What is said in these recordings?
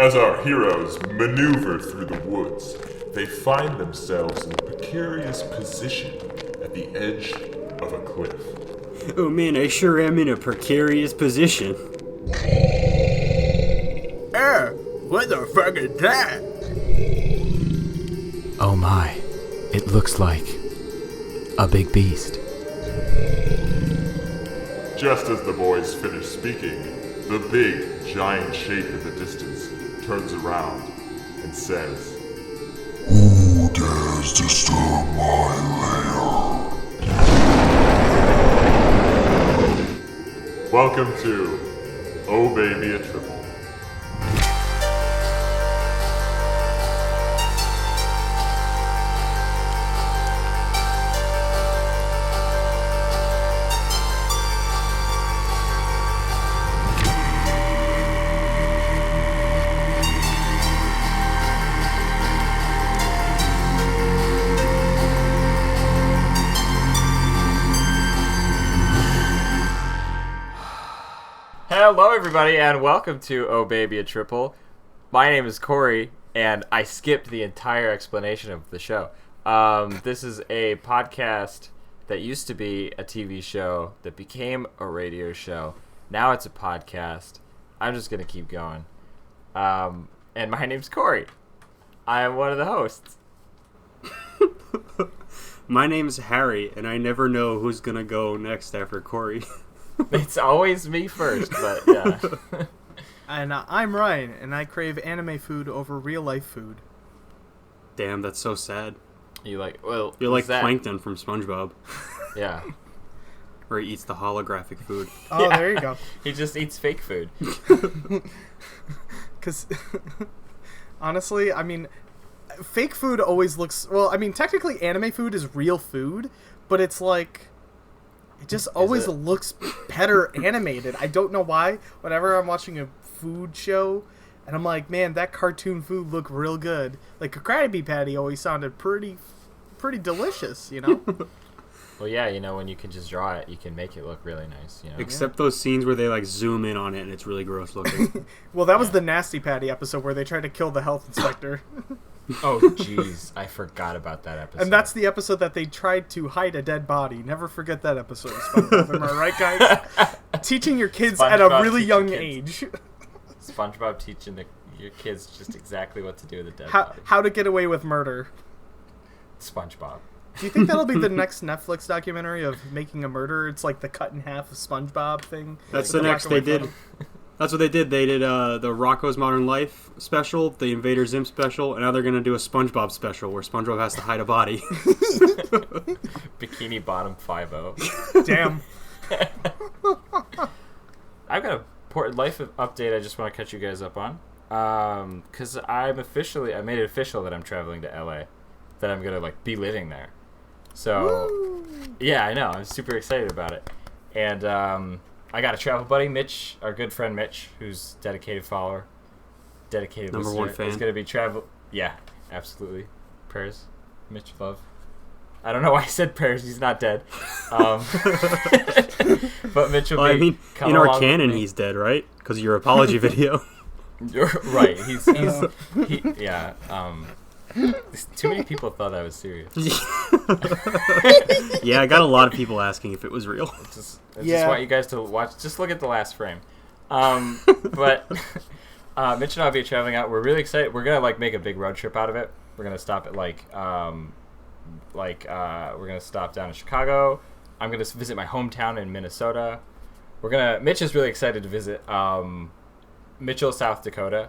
As our heroes maneuver through the woods, they find themselves in a precarious position at the edge of a cliff. Oh man, I sure am in a precarious position. What the fuck is that? Oh my, it looks like a big beast. Just as the boys finish speaking, the big, giant shape in the distance turns around and says, Who dares disturb my lair? "Welcome to Oh Baby a Triple." Hello, everybody, and welcome to Oh Baby a Triple. My name is Corey, and I skipped the entire explanation of the show. This is a podcast that used to be a TV show that became a radio show. Now it's a podcast. I'm just going to keep going. And my name's Corey. I am one of the hosts. My name's Harry, and I never know who's gonna go next after Corey. It's always me first, but yeah. And I'm Ryan, and I crave anime food over real life food. Damn, that's so sad. You're like Plankton from SpongeBob, Yeah. where he eats the holographic food. Oh, Yeah. there you go. He just eats fake food. Because, honestly, I mean, fake food always looks... Well, I mean, technically anime food is real food, but it's like... It just always looks better animated. I don't know why. Whenever I'm watching a food show, and I'm like, man, that cartoon food looked real good. Like, a Krabby Patty always sounded pretty delicious, you know? Well, yeah, you know, when you can just draw it, you can make it look really nice, you know? Except those scenes where they like zoom in on it and it's really gross looking. Well, that was the Nasty Patty episode where they tried to kill the health inspector. Oh, jeez. I forgot about that episode. And that's the episode that they tried to hide a dead body. Never forget that episode, SpongeBob. Am I right, guys? Teaching your kids at a SpongeBob really teaching young kids. age. SpongeBob teaching your kids just exactly what to do with a dead How, body. how to get away with murder. SpongeBob. Do you think that'll be the next Netflix documentary of making a murder? It's like the cut in half of SpongeBob thing. That's Like the next black and they white did. photo. That's what they did. They did the Rocko's Modern Life special, the Invader Zim special, and now they're gonna do a SpongeBob special where SpongeBob has to hide a body. Bikini Bottom 5-0. Damn. I've got a important life update I just want to catch you guys up on. Because I made it official that I'm traveling to LA. That I'm going to, be living there. So, yeah, I know. I'm super excited about it. And I got a travel buddy, Mitch, our good friend Mitch, who's dedicated follower, dedicated Number listener. one fan. He's going to be Yeah, absolutely. Prayers. Mitch, love. I don't know why I said prayers. He's not dead. But Mitch will Well, I mean, come in our along with canon, me. he's dead, right? Because of your apology video. Right. Yeah. Too many people thought I was serious. Yeah, I got a lot of people asking if it was real. I just Yeah. want you guys to watch. Just look at the last frame. But Mitch and I will be traveling out. We're really excited. We're gonna make a big road trip out of it. We're gonna stop at we're gonna stop down in Chicago. I'm gonna visit my hometown in Minnesota. Mitch is really excited to visit Mitchell, South Dakota.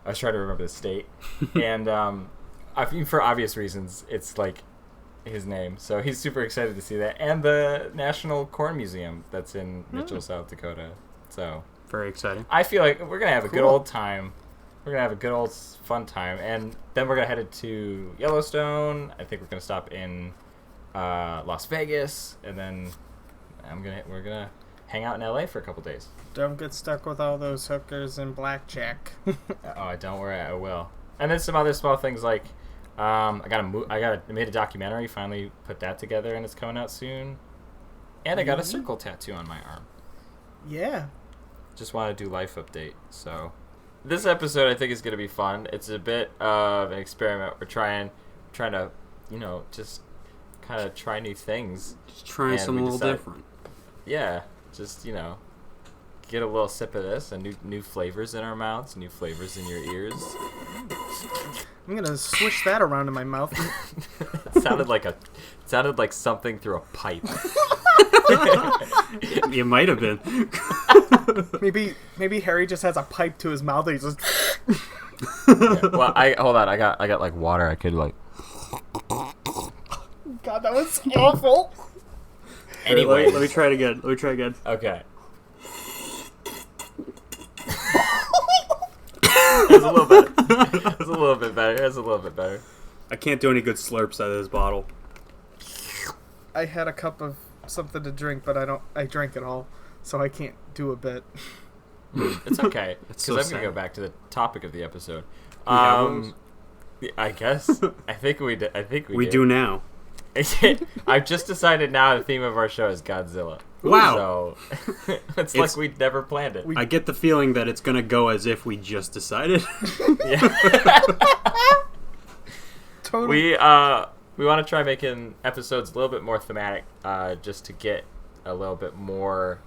I was trying to remember the state, and I think for obvious reasons, it's his name. So he's super excited to see that, and the National Corn Museum that's in Mitchell, South Dakota. So Very exciting. I feel like we're gonna have a good Cool. old time. We're gonna have a good old fun time, and then we're gonna head to Yellowstone. I think we're gonna stop in Las Vegas, and then we're gonna hang out in LA for a couple days. Don't get stuck with all those hookers and blackjack. Oh, don't worry, I will. And then some other small things like I made a documentary. Finally put that together, and it's coming out soon. And I got a circle tattoo on my arm. Yeah. Just want to do life update. So this episode I think is going to be fun. It's a bit of an experiment. We're trying to, just kind of try new things. Just trying something a little different. Yeah, just get a little sip of this, and new flavors in our mouths, new flavors in your ears. I'm gonna swish that around in my mouth. It sounded like something through a pipe. It might have been. Maybe Harry just has a pipe to his mouth. And he just. Yeah. Well, hold on. I got like water. I could like. God, that was awful. Anyway, let me try it again. Okay. It's a little bit. It's a little bit better. I can't do any good slurps out of this bottle. I had a cup of something to drink, but I drank it all, so I can't do a bit. It's okay, because so I'm sad. gonna go back to the topic of the episode. Yeah, I guess. I think we do now. I've just decided now the theme of our show is Godzilla. Wow. So it's like we never planned it. I get the feeling that it's gonna go as if we just decided. Yeah. Totally. We want to try making episodes a little bit more thematic, just to get a little bit more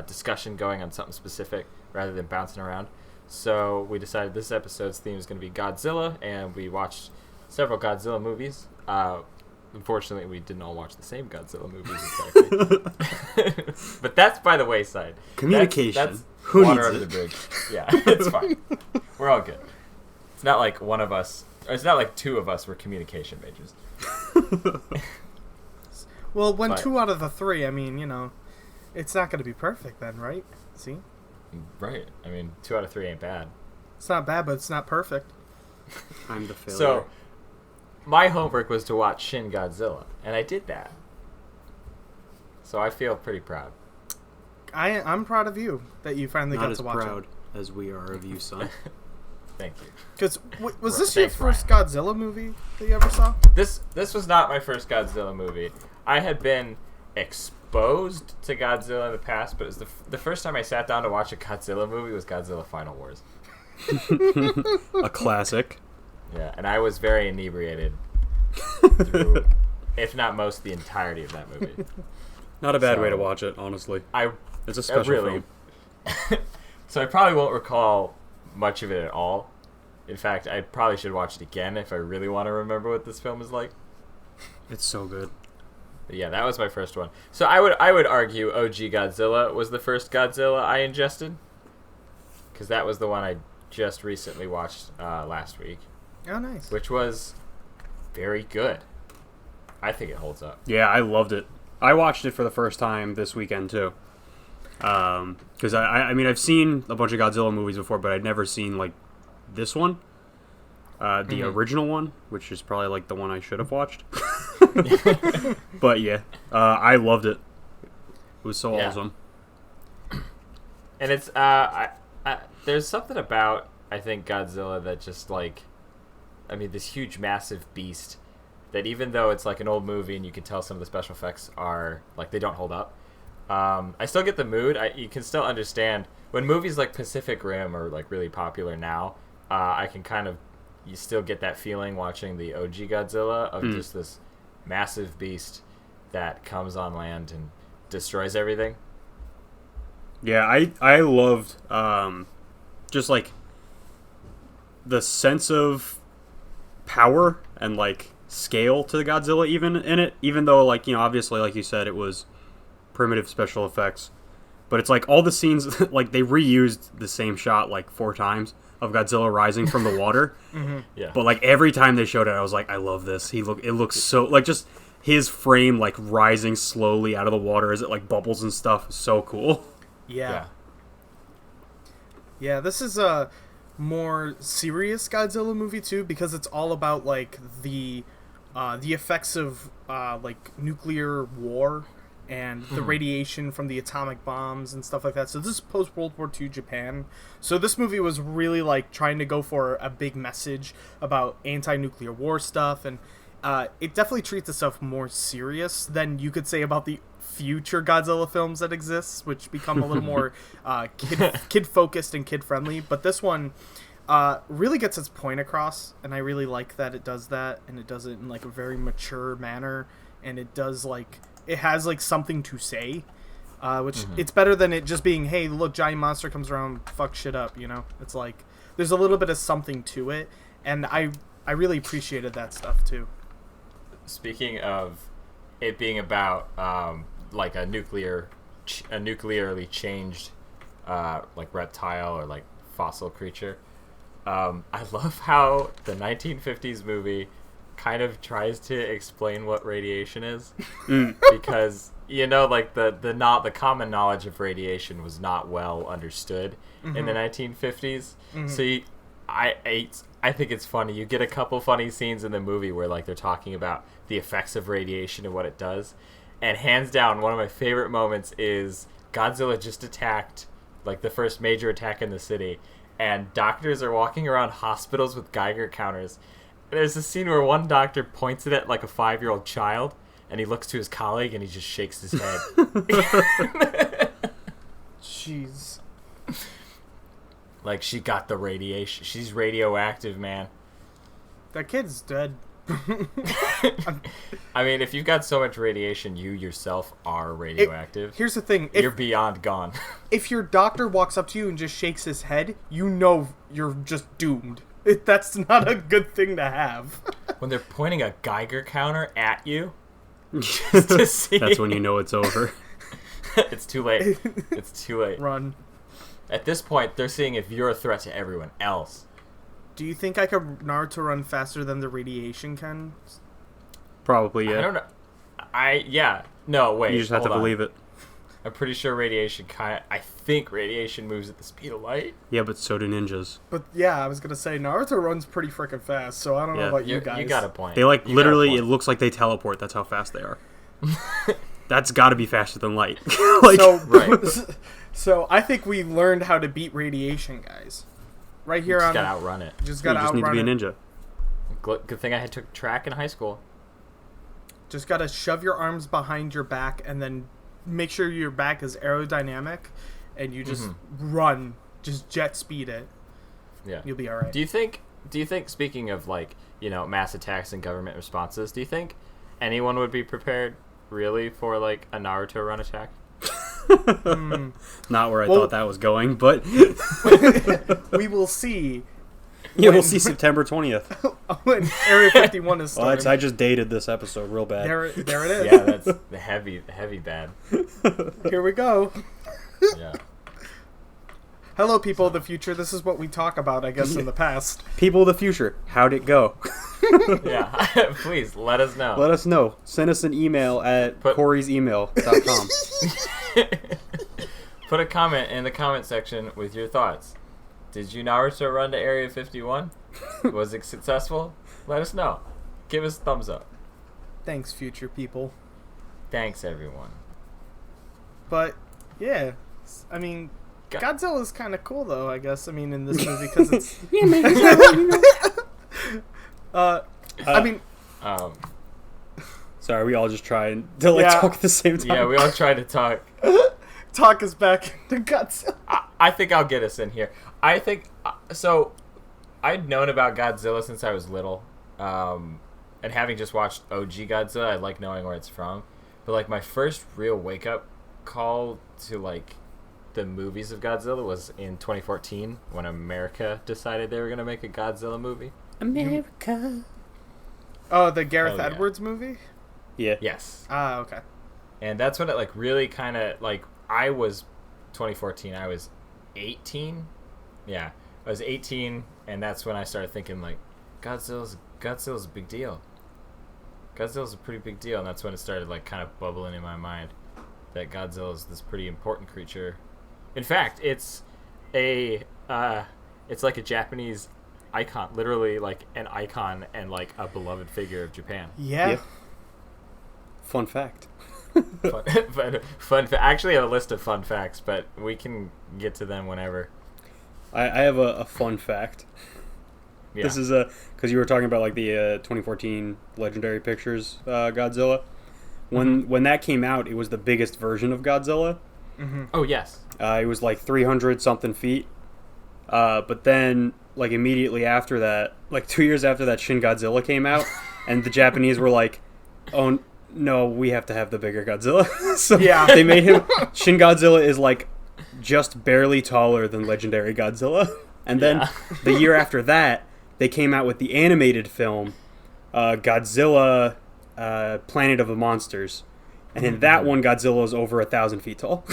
discussion going on something specific rather than bouncing around. So we decided this episode's theme is going to be Godzilla, and we watched several Godzilla movies. Unfortunately, we didn't all watch the same Godzilla movies exactly. But that's by the wayside. Communication. That's Who water needs under it? the bridge. Yeah, it's fine. We're all good. It's not like one of us, or it's not like two of us were communication majors. Well, when But- 2 out of the 3, I mean, it's not going to be perfect then, right? See? Right. I mean, 2 out of 3 ain't bad. It's not bad, but it's not perfect. I'm the failure. So, my homework was to watch Shin Godzilla, and I did that. So I feel pretty proud. I'm proud of you that you finally not got as to watch proud as we are of you, son. Thank you. Because was this Thanks, your first Godzilla movie that you ever saw? This was not my first Godzilla movie. I had been exposed to Godzilla in the past, but it was the first time I sat down to watch a Godzilla movie was Godzilla Final Wars. A classic. Yeah, and I was very inebriated through, if not most, the entirety of that movie. Not a bad way to So- watch it, honestly. It's a I special really. film. So I probably won't recall much of it at all. In fact, I probably should watch it again if I really want to remember what this film is like. It's so good. But yeah, that was my first one. So I would argue OG Godzilla was the first Godzilla I ingested, because that was the one I just recently watched last week, Oh, nice. which was very good. I think it holds up. Yeah, I loved it. I watched it for the first time this weekend, too. Because, I mean, I've seen a bunch of Godzilla movies before, but I'd never seen, like, this one. The original one, which is probably, like, the one I should have watched. But, yeah, I loved it. It was so Yeah. awesome. And it's there's something about, I think, Godzilla that just, like, I mean, this huge, massive beast that even though it's like an old movie and you can tell some of the special effects are like they don't hold up, I still get the mood. You can still understand when movies like Pacific Rim are like really popular now. I can kind of, you still get that feeling watching the OG Godzilla of just this massive beast that comes on land and destroys everything. Yeah, I loved just like the sense of power and like scale to the Godzilla even in it, even though like, you know, obviously like you said it was primitive special effects, but it's like all the scenes like they reused the same shot like 4 times of Godzilla rising from the water. Yeah. But like every time they showed it I was like, I love this. It looks so like just his frame like rising slowly out of the water as it like bubbles and stuff. So cool. Yeah. Yeah, this is a more serious Godzilla movie too, because it's all about like the effects of like nuclear war and the radiation from the atomic bombs and stuff like that. So this is post World War II Japan. So this movie was really like trying to go for a big message about anti-nuclear war stuff, and it definitely treats itself more serious than you could say about the future Godzilla films that exist, which become a little more kid focused and kid friendly. But this one really gets its point across, and I really like that it does that, and it does it in like a very mature manner, and it does like it has like something to say, which it's better than it just being, hey, look, giant monster comes around, fuck shit up, you know. It's like there's a little bit of something to it, and I really appreciated that stuff too. Speaking of it being about like a nuclearly changed like reptile or like fossil creature, I love how the 1950s movie kind of tries to explain what radiation is, because you know, like the common knowledge of radiation was not well understood in the 1950s. So I think it's funny. You get a couple funny scenes in the movie where like they're talking about the effects of radiation and what it does. And hands down, one of my favorite moments is Godzilla just attacked, like the first major attack in the city, and doctors are walking around hospitals with Geiger counters. And there's a scene where one doctor points it at like a 5-year-old child, and he looks to his colleague and he just shakes his head. Jeez. Like, she got the radiation. She's radioactive, man. That kid's dead. I mean, if you've got so much radiation, you yourself are radioactive. Here's the thing. You're beyond gone. If your doctor walks up to you and just shakes his head, you know you're just doomed. That's not a good thing to have. When they're pointing a Geiger counter at you, just to see. That's when you know it's over. It's too late. It's too late. Run. At this point, they're seeing if you're a threat to everyone else. Do you think I could Naruto run faster than the radiation can? Probably, yeah. I don't know. No, wait. You just have to believe it. I'm pretty sure radiation I think radiation moves at the speed of light. Yeah, but so do ninjas. But yeah, I was gonna say Naruto runs pretty freaking fast, so I don't know about you guys. You got a point. They like literally, it looks like they teleport. That's how fast they are. That's got to be faster than light. Like, right. So I think we learned how to beat radiation, guys. Right here you on. Just gotta outrun it. You just gotta you just outrun need to be a ninja. Good thing I took track in high school. Just gotta shove your arms behind your back and then make sure your back is aerodynamic, and you just run, just jet speed it. Yeah, you'll be all right. Do you think? Speaking of like, you know, mass attacks and government responses, do you think anyone would be prepared really for like a Naruto run attack? Not where I thought that was going, but we will see. Yeah, we'll see September 20th. When Area 51 is starting. Well, I just dated this episode real bad. There it is. Yeah, that's the heavy bad. Here we go. Yeah. Hello, people of the future. This is what we talk about, I guess, in the past. People of the future, how'd it go? Yeah, please let us know. Let us know. Send us an email at corysemail.com. Put a comment in the comment section with your thoughts. Did you Naruto run to Area 51? Was it successful? Let us know. Give us a thumbs up. Thanks, future people. Thanks, everyone. But, yeah. I mean, Godzilla's kind of cool, though, I guess. I mean, in this movie, because it's... I mean... Sorry, we all just trying to talk at the same time. Yeah, we all tried to talk. Talk us back into Godzilla. I think I'll get us in here. I think... So, I'd known about Godzilla since I was little. And having just watched OG Godzilla, I like knowing where it's from. But, like, my first real wake-up call to, like, the movies of Godzilla was in 2014 when America decided they were going to make a Godzilla movie. America. Oh, the Gareth Edwards movie? Yeah. Yes. Ah, okay. And that's when it, like, really kind of, like, I was 2014. I was 18. Yeah, I was 18, and that's when I started thinking, like, Godzilla's a big deal. Godzilla's a pretty big deal, and that's when it started, like, kind of bubbling in my mind that Godzilla is this pretty important creature. In fact, it's like a Japanese icon, literally like an icon and like a beloved figure of Japan. Yeah. Yep. Fun fact. Fun I actually have a list of fun facts, but we can get to them whenever. I have a fun fact. Yeah. This is because you were talking about like the 2014 Legendary Pictures Godzilla. When that came out, it was the biggest version of Godzilla. Oh yes. It was like 300 something feet. But then, like immediately after that, like 2 years after that, Shin Godzilla came out, and the Japanese were like, "Oh no, we have to have the bigger Godzilla." So Yeah. they made him. Shin Godzilla is like just barely taller than legendary Godzilla. And then Yeah. the year after that, they came out with the animated film, Godzilla, Planet of the Monsters. And in that one, Godzilla is over 1,000 feet tall.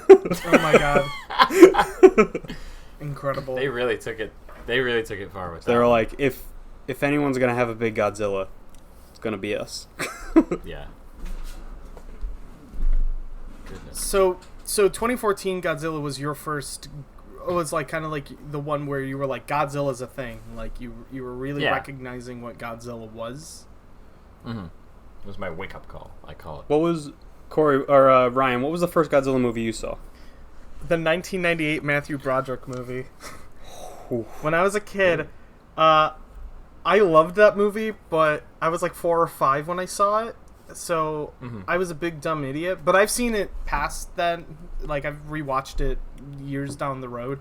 Oh my god. Incredible. They really took it. They really took it far with that. They were like, if anyone's gonna have a big Godzilla, it's gonna be us. Yeah. Goodness. So 2014 Godzilla was your first. Was like kind of like the one where you were like, Godzilla's a thing. Like you were really Yeah. recognizing what Godzilla was. Mm-hmm. It was my wake up call. I call it. What was Corey or Ryan? What was the first Godzilla movie you saw? The 1998 Matthew Broderick movie. Oof. When I was a kid, I loved that movie, but I was like 4 or 5 when I saw it. So I was a big dumb idiot. But I've seen it past that. Like I've rewatched it years down the road,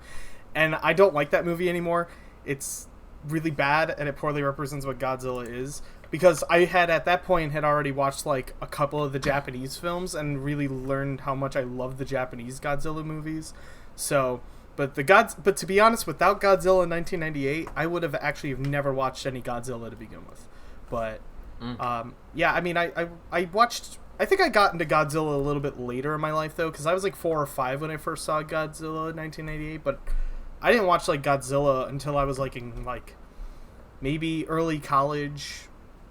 and I don't like that movie anymore. It's really bad, and it poorly represents what Godzilla is. Because I had at that point had already watched like a couple of the Japanese films and really learned how much I love the Japanese Godzilla movies. So, but to be honest, without Godzilla in 1998, I would have actually never watched any Godzilla to begin with. But yeah, I mean, I watched. I think I got into Godzilla a little bit later in my life though, because I was like 4 or 5 when I first saw Godzilla in 1998. But I didn't watch like Godzilla until I was like in like maybe early college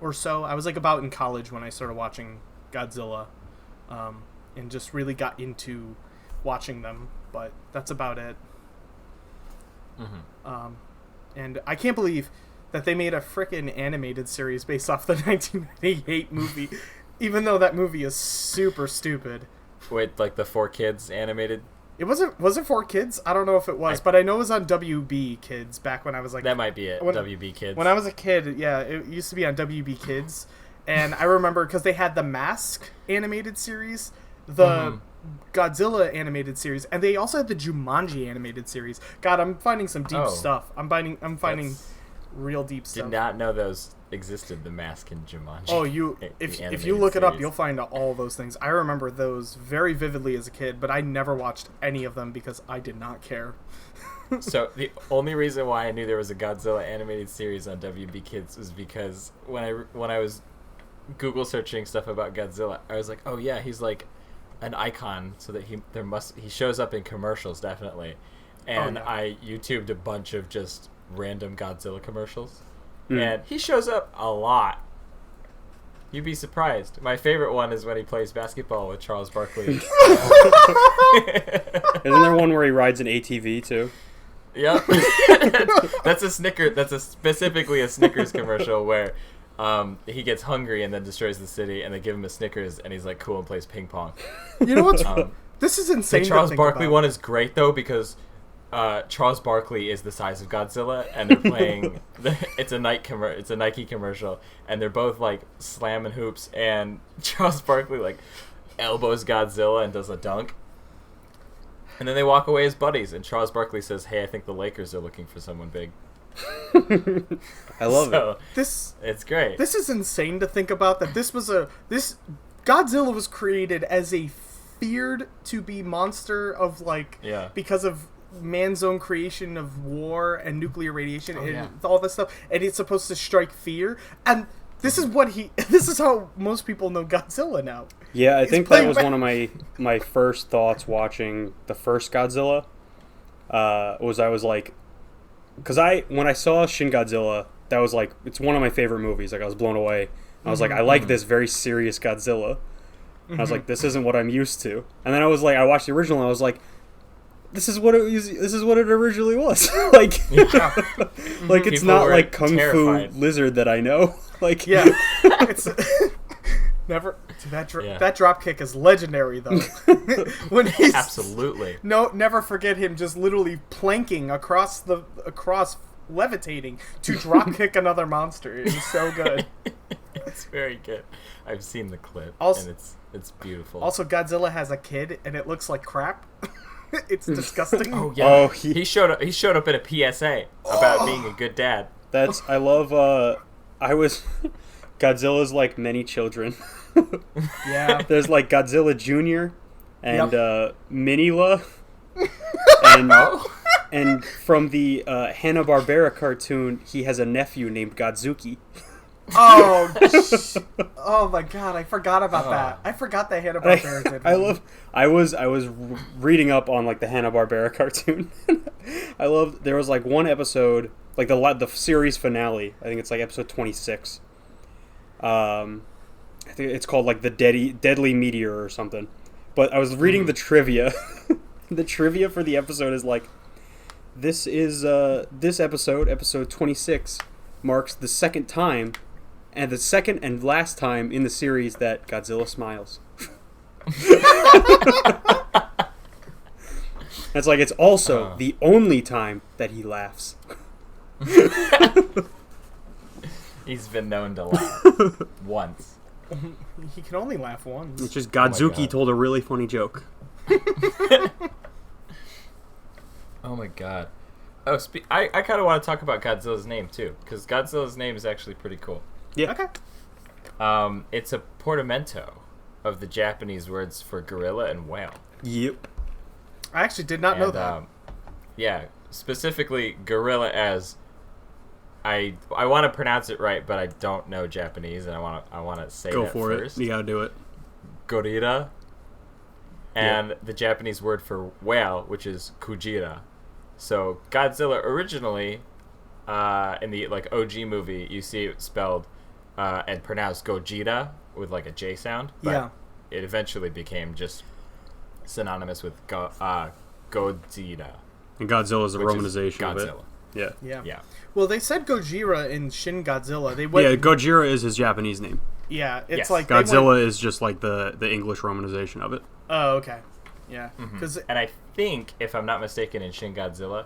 or so. I was like about in college when I started watching Godzilla, and just really got into watching them. But that's about it. And I can't believe that they made a frickin' animated series based off the 1998 movie, even though that movie is super stupid. Wait, like the 4 Kids animated? It was it for kids? I don't know if it was, but I know it was on WB Kids back when I was like... That might be it, when, WB Kids. When I was a kid, yeah, it used to be on WB Kids. And I remember, because they had the Mask animated series, the Godzilla animated series, and they also had the Jumanji animated series. God, I'm finding some deep stuff. I'm finding real deep stuff. Did not know those existed, the Mask and Jumanji. Oh, if you look it up, you'll find all those things. I remember those very vividly as a kid, but I never watched any of them because I did not care. So the only reason why I knew there was a Godzilla animated series on WB Kids was because when I was Google searching stuff about Godzilla, I was like, oh yeah, he's like an icon, so that he shows up in commercials definitely, and I YouTubed a bunch of just random Godzilla commercials. And he shows up a lot. You'd be surprised. My favorite one is when he plays basketball with Charles Barkley. Isn't there one where he rides an ATV too? Yep. That's specifically a Snickers commercial where he gets hungry and then destroys the city, and they give him a Snickers, and he's like cool and plays ping pong. You know what's... this is insane. The Charles to think Barkley about. one is great though, because Charles Barkley is the size of Godzilla, and they're playing. It's a Nike commercial, and they're both like slamming hoops, and Charles Barkley like elbows Godzilla and does a dunk, and then they walk away as buddies. And Charles Barkley says, "Hey, I think the Lakers are looking for someone big." I love it. It's great. This is insane to think about, that this Godzilla was created as a feared to be monster of like because of man's own creation of war and nuclear radiation and all this stuff, and it's supposed to strike fear, and this is how most people know Godzilla now. Yeah, I think that was one of my first thoughts watching the first Godzilla. I was like, because when I saw Shin Godzilla, that was like, it's one of my favorite movies. Like I was blown away. I was like, I like this very serious Godzilla. I was like, this isn't what I'm used to. And then I was like, I watched the original, and I was like, this is what it originally was. Like, like it's People not were like Kung terrified. Fu Lizard that I know. Like, It's never that drop kick is legendary though. When he's Absolutely. never forget him just literally planking across levitating to drop kick another monster. It was so good. It's very good. I've seen the clip, Also- and it's beautiful. Also, Godzilla has a kid, and it looks like crap. It's disgusting. oh yeah, Oh, he showed up. He showed up in a PSA about being a good dad. I love, Godzilla's like many children. Yeah. There's like Godzilla Jr. and Minila. And from the Hanna-Barbera cartoon, he has a nephew named Godzuki. Oh, oh my god! I forgot about that. I forgot that Hanna-Barbera did. I was reading up on like the Hanna-Barbera cartoon. There was like one episode, like the series finale. I think it's like episode 26. I think it's called like the Deadly Meteor or something. But I was reading the trivia. The trivia for the episode is like, this episode 26 marks the second time, and the second and last time in the series that Godzilla smiles. It's like, it's also the only time that he laughs. He's been known to laugh once. He can only laugh once. It's just God. Godzuki told a really funny joke. Oh my god. Oh, I kind of want to talk about Godzilla's name too, because Godzilla's name is actually pretty cool. Yeah. Okay. It's a portmanteau of the Japanese words for gorilla and whale. Yep. I actually did not know that. Yeah, specifically gorilla as I want to pronounce it right, but I don't know Japanese, and I want to say Go that for first. it. You gotta do it. Gorilla. And the Japanese word for whale, which is Kujira. So Godzilla originally, in the like OG movie, you see it spelled and pronounced Gojira with like a J sound. But Yeah. it eventually became just synonymous with Godzilla. And Godzilla is a which is romanization of Godzilla. it. Yeah. Yeah. Well, they said Gojira in Shin Godzilla. They went, Yeah, Gojira is his Japanese name. Yeah, it's Yes. like they Godzilla went- is just like the English romanization of it. Oh, okay. Yeah, because And I think, if I'm not mistaken, in Shin Godzilla,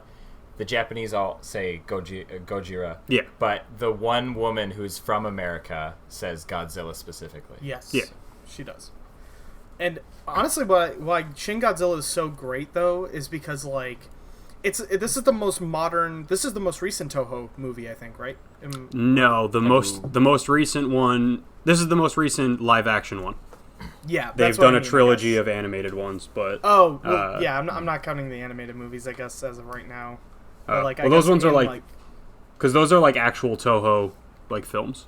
the Japanese all say Gojira. Yeah. But the one woman who's from America says Godzilla specifically. yes, Yeah. she does. And honestly, why Shin Godzilla is so great though is because like this is the most modern. This is the most recent Toho movie, I think, right? No, the most recent one. This is the most recent live action one. Yeah, They've that's what done I a mean, I trilogy guess. of animated ones, but Oh, well, yeah. I'm not counting the animated movies, I guess, as of right now. But, like, I well, those guess ones are in, like, because those are like actual Toho like films.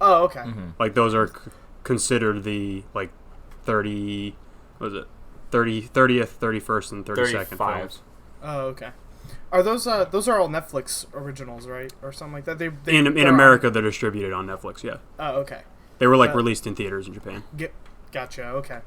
Oh, okay. Like those are considered the like 30, what is it? 30th, 31st, and 32nd 35. films. Oh, okay. Are those are all Netflix originals, right, or something like that? In they're America, they're distributed on Netflix. Yeah, Oh, okay. they were like released in theaters in Japan. Gotcha. Okay.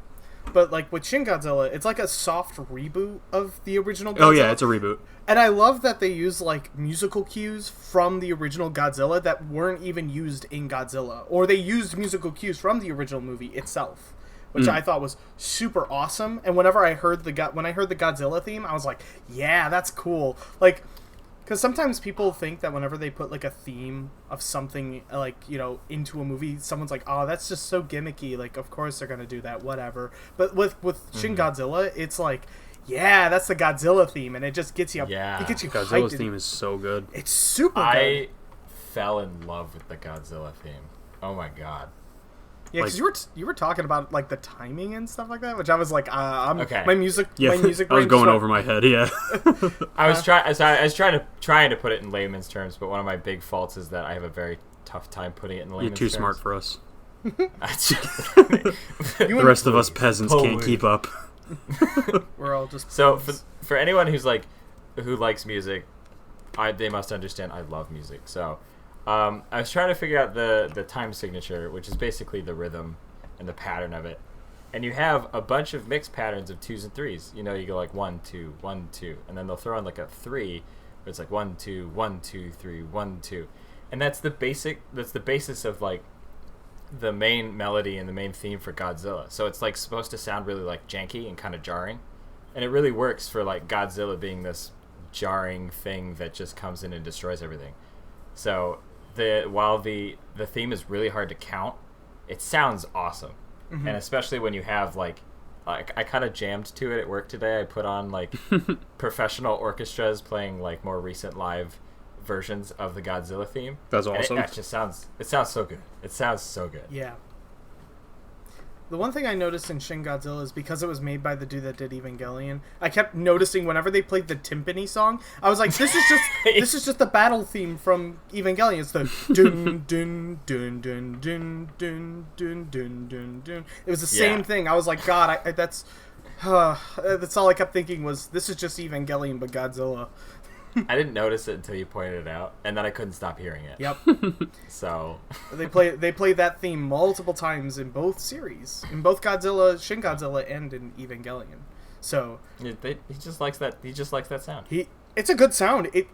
But like with Shin Godzilla, it's like a soft reboot of the original Godzilla. Oh yeah, it's a reboot. And I love that they use like musical cues from the original Godzilla that weren't even used in Godzilla, or they used musical cues from the original movie itself, which I thought was super awesome. And whenever I heard the Godzilla theme, I was like, yeah, that's cool. Like, because sometimes people think that whenever they put like a theme of something like, you know, into a movie, someone's like, oh, that's just so gimmicky. Like, of course they're gonna do that, whatever. But with Shin Godzilla, it's like, yeah, that's the Godzilla theme, and it just gets you. Yeah. It gets you Godzilla's hyped. theme is so good. It's super good. I fell in love with the Godzilla theme. Oh my god. Yeah, because you were talking about like the timing and stuff like that, which I was like, Okay. my music, Yeah, my music. I was brain going just over my head. Yeah, I was trying to put it in layman's terms, but one of my big faults is that I have a very tough time putting it in you're layman's too terms. smart for us. The The rest of us peasants can't Holy. keep up. We're all just So for anyone who likes music, they must understand I love music. So I was trying to figure out the time signature, which is basically the rhythm and the pattern of it. And you have a bunch of mixed patterns of 2s and 3s. You know, you go like 1 2 1 2, and then they'll throw in like a 3, where it's like 1 2 1 2 3 1 2, and that's the basis of like the main melody and the main theme for Godzilla. So it's like supposed to sound really like janky and kind of jarring, and it really works for like Godzilla being this jarring thing that just comes in and destroys everything. So while the theme is really hard to count, it sounds awesome. And especially when you have like I kind of jammed to it at work today. I put on like professional orchestras playing like more recent live versions of the Godzilla theme. That's awesome. It just sounds so good. It sounds so good. Yeah. The one thing I noticed in Shin Godzilla is because it was made by the dude that did Evangelion, I kept noticing whenever they played the timpani song, I was like, this is just the battle theme from Evangelion. It's the dun dun dun dun dun dun dun dun dun dun. It was the same thing. I was like, God, that's all I kept thinking was, this is just Evangelion but Godzilla. I didn't notice it until you pointed it out, and then I couldn't stop hearing it. Yep. So they play that theme multiple times in both series, in both Godzilla, Shin Godzilla, and in Evangelion. So he just likes that. He just likes that sound. It's a good sound. It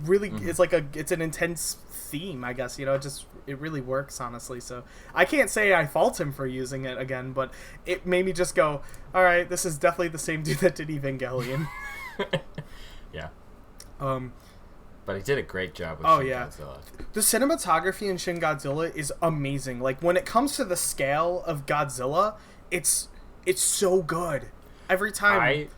really it's like it's an intense theme, I guess. You know, it really works, honestly. So I can't say I fault him for using it again, but it made me just go, all right, this is definitely the same dude that did Evangelion. Yeah. But he did a great job with Shin Godzilla. The cinematography in Shin Godzilla is amazing. Like, when it comes to the scale of Godzilla, it's so good. Every time.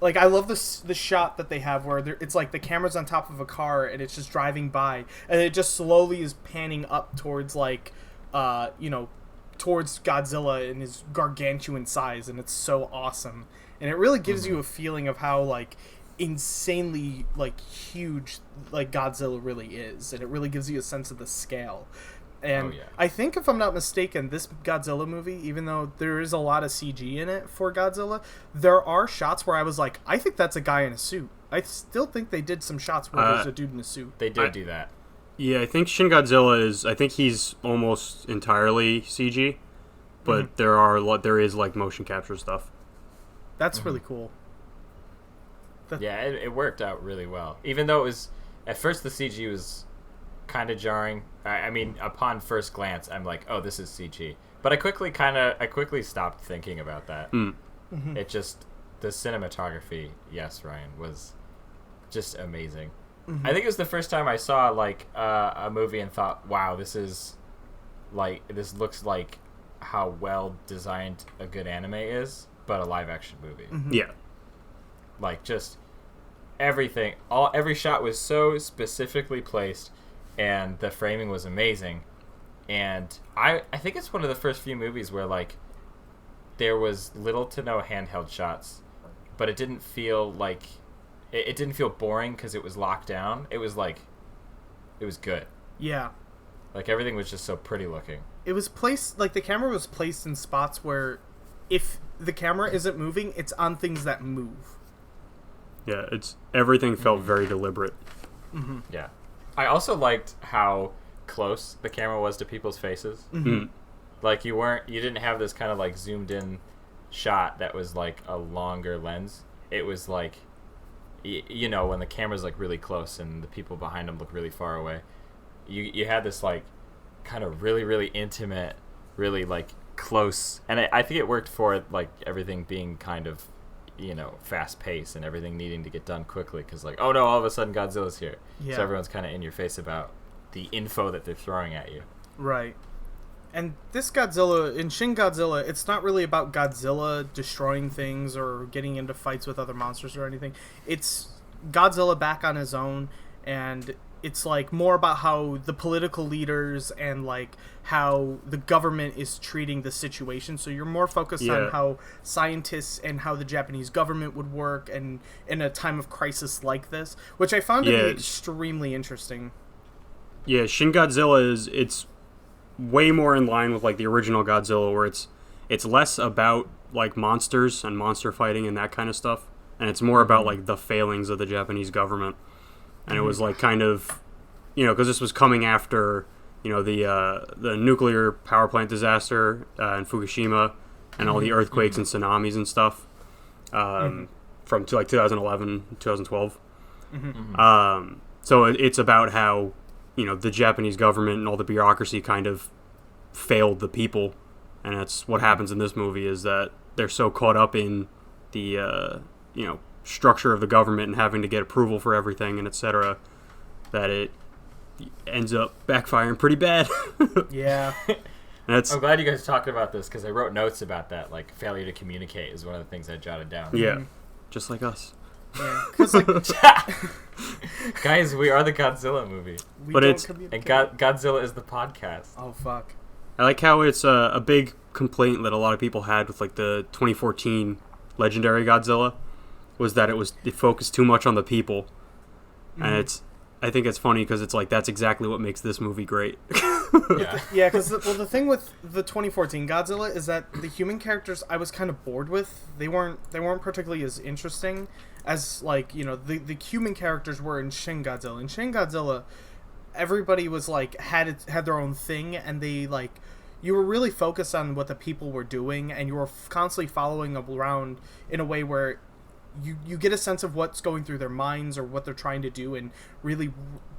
Like, I love the shot that they have where it's like the camera's on top of a car and it's just driving by, and it just slowly is panning up towards, like, towards Godzilla in his gargantuan size, and it's so awesome. And it really gives you a feeling of how, like, insanely like huge like Godzilla really is, and it really gives you a sense of the scale. And I think, if I'm not mistaken, this Godzilla movie, even though there is a lot of CG in it for Godzilla, there are shots where I was like, I think that's a guy in a suit. I still think they did some shots where there's a dude in a suit. They did do that. Yeah, I think Shin Godzilla I think he's almost entirely CG, but there is like motion capture stuff. That's really cool. It worked out really well. Even though it was, at first the CG was kind of jarring. I mean, upon first glance, I'm like, oh, this is CG. But I quickly stopped thinking about that. It just, the cinematography, yes, Ryan, was just amazing. I think it was the first time I saw like a movie and thought, wow, this looks like how well designed a good anime is, but a live action movie. Yeah. Like, just everything, every shot was so specifically placed, and the framing was amazing. And I think it's one of the first few movies where, like, there was little to no handheld shots, but it didn't feel like it didn't feel boring because it was locked down. It was like, it was good. Yeah. Like, everything was just so pretty looking. It was placed, like, the camera was placed in spots where if the camera isn't moving, it's on things that move. Yeah, everything felt very deliberate. Yeah. I also liked how close the camera was to people's faces. Like, you didn't have this kind of like zoomed in shot that was like a longer lens. It was like, when the camera's like really close and the people behind them look really far away, you had this like kind of really, really intimate, really like close, and I think it worked for like everything being kind of fast paced and everything needing to get done quickly, because like, oh no, all of a sudden Godzilla's here. So everyone's kind of in your face about the info that they're throwing at you. Right. And this Godzilla, in Shin Godzilla, it's not really about Godzilla destroying things or getting into fights with other monsters or anything. It's Godzilla back on his own, and it's like more about how the political leaders and like how the government is treating the situation. So you're more focused on how scientists and how the Japanese government would work, and in a time of crisis like this, which I found to be extremely interesting. Yeah, Shin Godzilla it's way more in line with like the original Godzilla, where it's less about like monsters and monster fighting and that kind of stuff, and it's more about like the failings of the Japanese government. And it was like kind of, because this was coming after, the nuclear power plant disaster in Fukushima, and all the earthquakes and tsunamis and stuff from like 2011, 2012. So it's about how, the Japanese government and all the bureaucracy kind of failed the people, and that's what happens in this movie, is that they're so caught up in the, structure of the government and having to get approval for everything and etc., that it ends up backfiring pretty bad. Yeah. That's I'm glad you guys talked about this because I wrote notes about that. Like, failure to communicate is one of the things I jotted down. yeah, just like us. Yeah. 'Cause, like, Guys, we are the Godzilla movie. we But don't it's- communicate. And Godzilla is the podcast. Oh, fuck. I like how it's a big complaint that a lot of people had with like the 2014 legendary Godzilla was that it focused too much on the people, and I think it's funny because it's like that's exactly what makes this movie great. Yeah. Yeah, because the thing with the 2014 Godzilla is that the human characters I was kind of bored with. They weren't particularly as interesting as, like, you know, the human characters were in Shin Godzilla. In Shin Godzilla, everybody was like had their own thing, and they like you were really focused on what the people were doing, and you were constantly following them around in a way where you get a sense of what's going through their minds or what they're trying to do, and really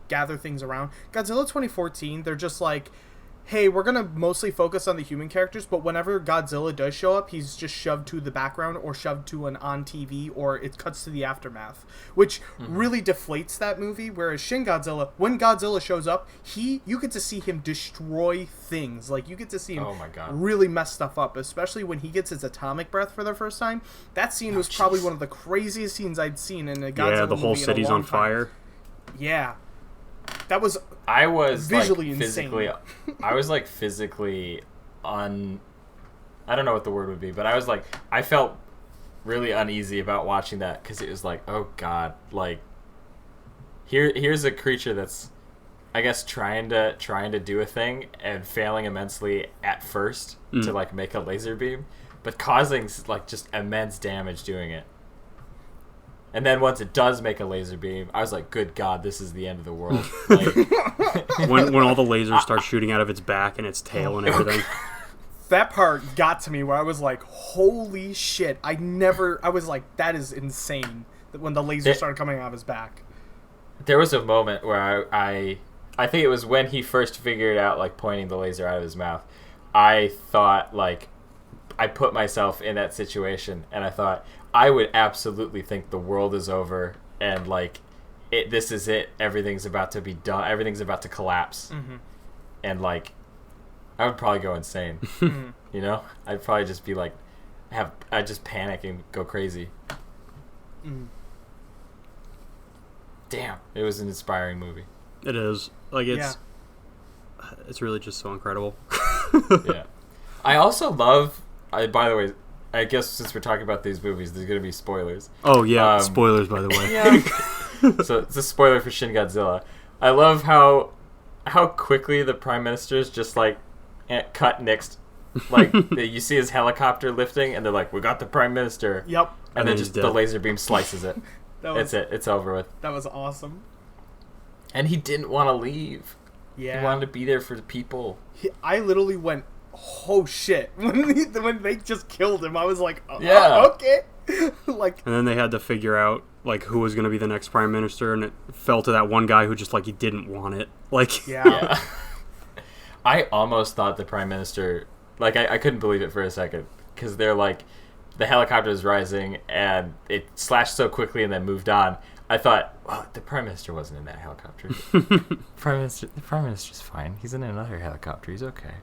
gather things around. Godzilla 2014, they're just like, hey, we're going to mostly focus on the human characters, but whenever Godzilla does show up, he's just shoved to the background or shoved to an on TV, or it cuts to the aftermath, which really deflates that movie. Whereas Shin Godzilla, when Godzilla shows up, you get to see him destroy things. Like, you get to see him Oh my God. really mess stuff up, especially when he gets his atomic breath for the first time. That scene was probably one of the craziest scenes I'd seen in a Godzilla Yeah, the whole movie in a city's long on time. fire. Yeah. That was I was Visually like physically insane. I was like physically I don't know what the word would be, but I felt really uneasy about watching that because it was like, oh god, like here's a creature that's I guess trying to do a thing and failing immensely at first to like make a laser beam, but causing like just immense damage doing it. And then once it does make a laser beam, I was like, good God, this is the end of the world. Like, when all the lasers start shooting out of its back and its tail and everything. that part got to me where I was like, holy shit. I was like, that is insane. When the laser started coming out of his back. there was a moment where I think it was when he first figured out like pointing the laser out of his mouth. I thought like I put myself in that situation and I thought I would absolutely think the world is over and like this is it. Everything's about to be done. Everything's about to collapse. Mm-hmm. And like I would probably go insane. You know? I'd probably just be like I'd just panic and go crazy. Damn, it was an inspiring movie. It is. Like, it's really just so incredible. Yeah. I also love by the way, I guess since we're talking about these movies, there's going to be spoilers. Oh, yeah. Spoilers, by the way. Yeah. So it's a spoiler for Shin Godzilla. I love how quickly the Prime Minister's just like cut next. Like you see his helicopter lifting and they're like, we got the Prime Minister. Yep. And then he's just the dead. laser beam slices it. That's it. It's over with. That was awesome. And he didn't want to leave. Yeah. He wanted to be there for the people. I literally went, oh shit. When they just killed him, I was like, oh, Yeah. okay. Like, And then they had to figure out, like, who was going to be the next prime minister, and it fell to that one guy who just, like, he didn't want it. Like, yeah. I almost thought the Prime Minister... Like, I couldn't believe it for a second. Because they're like... The helicopter is rising, and it slashed so quickly and then moved on. I thought, well, the Prime Minister wasn't in that helicopter. The Prime Minister's fine. He's in another helicopter. He's okay.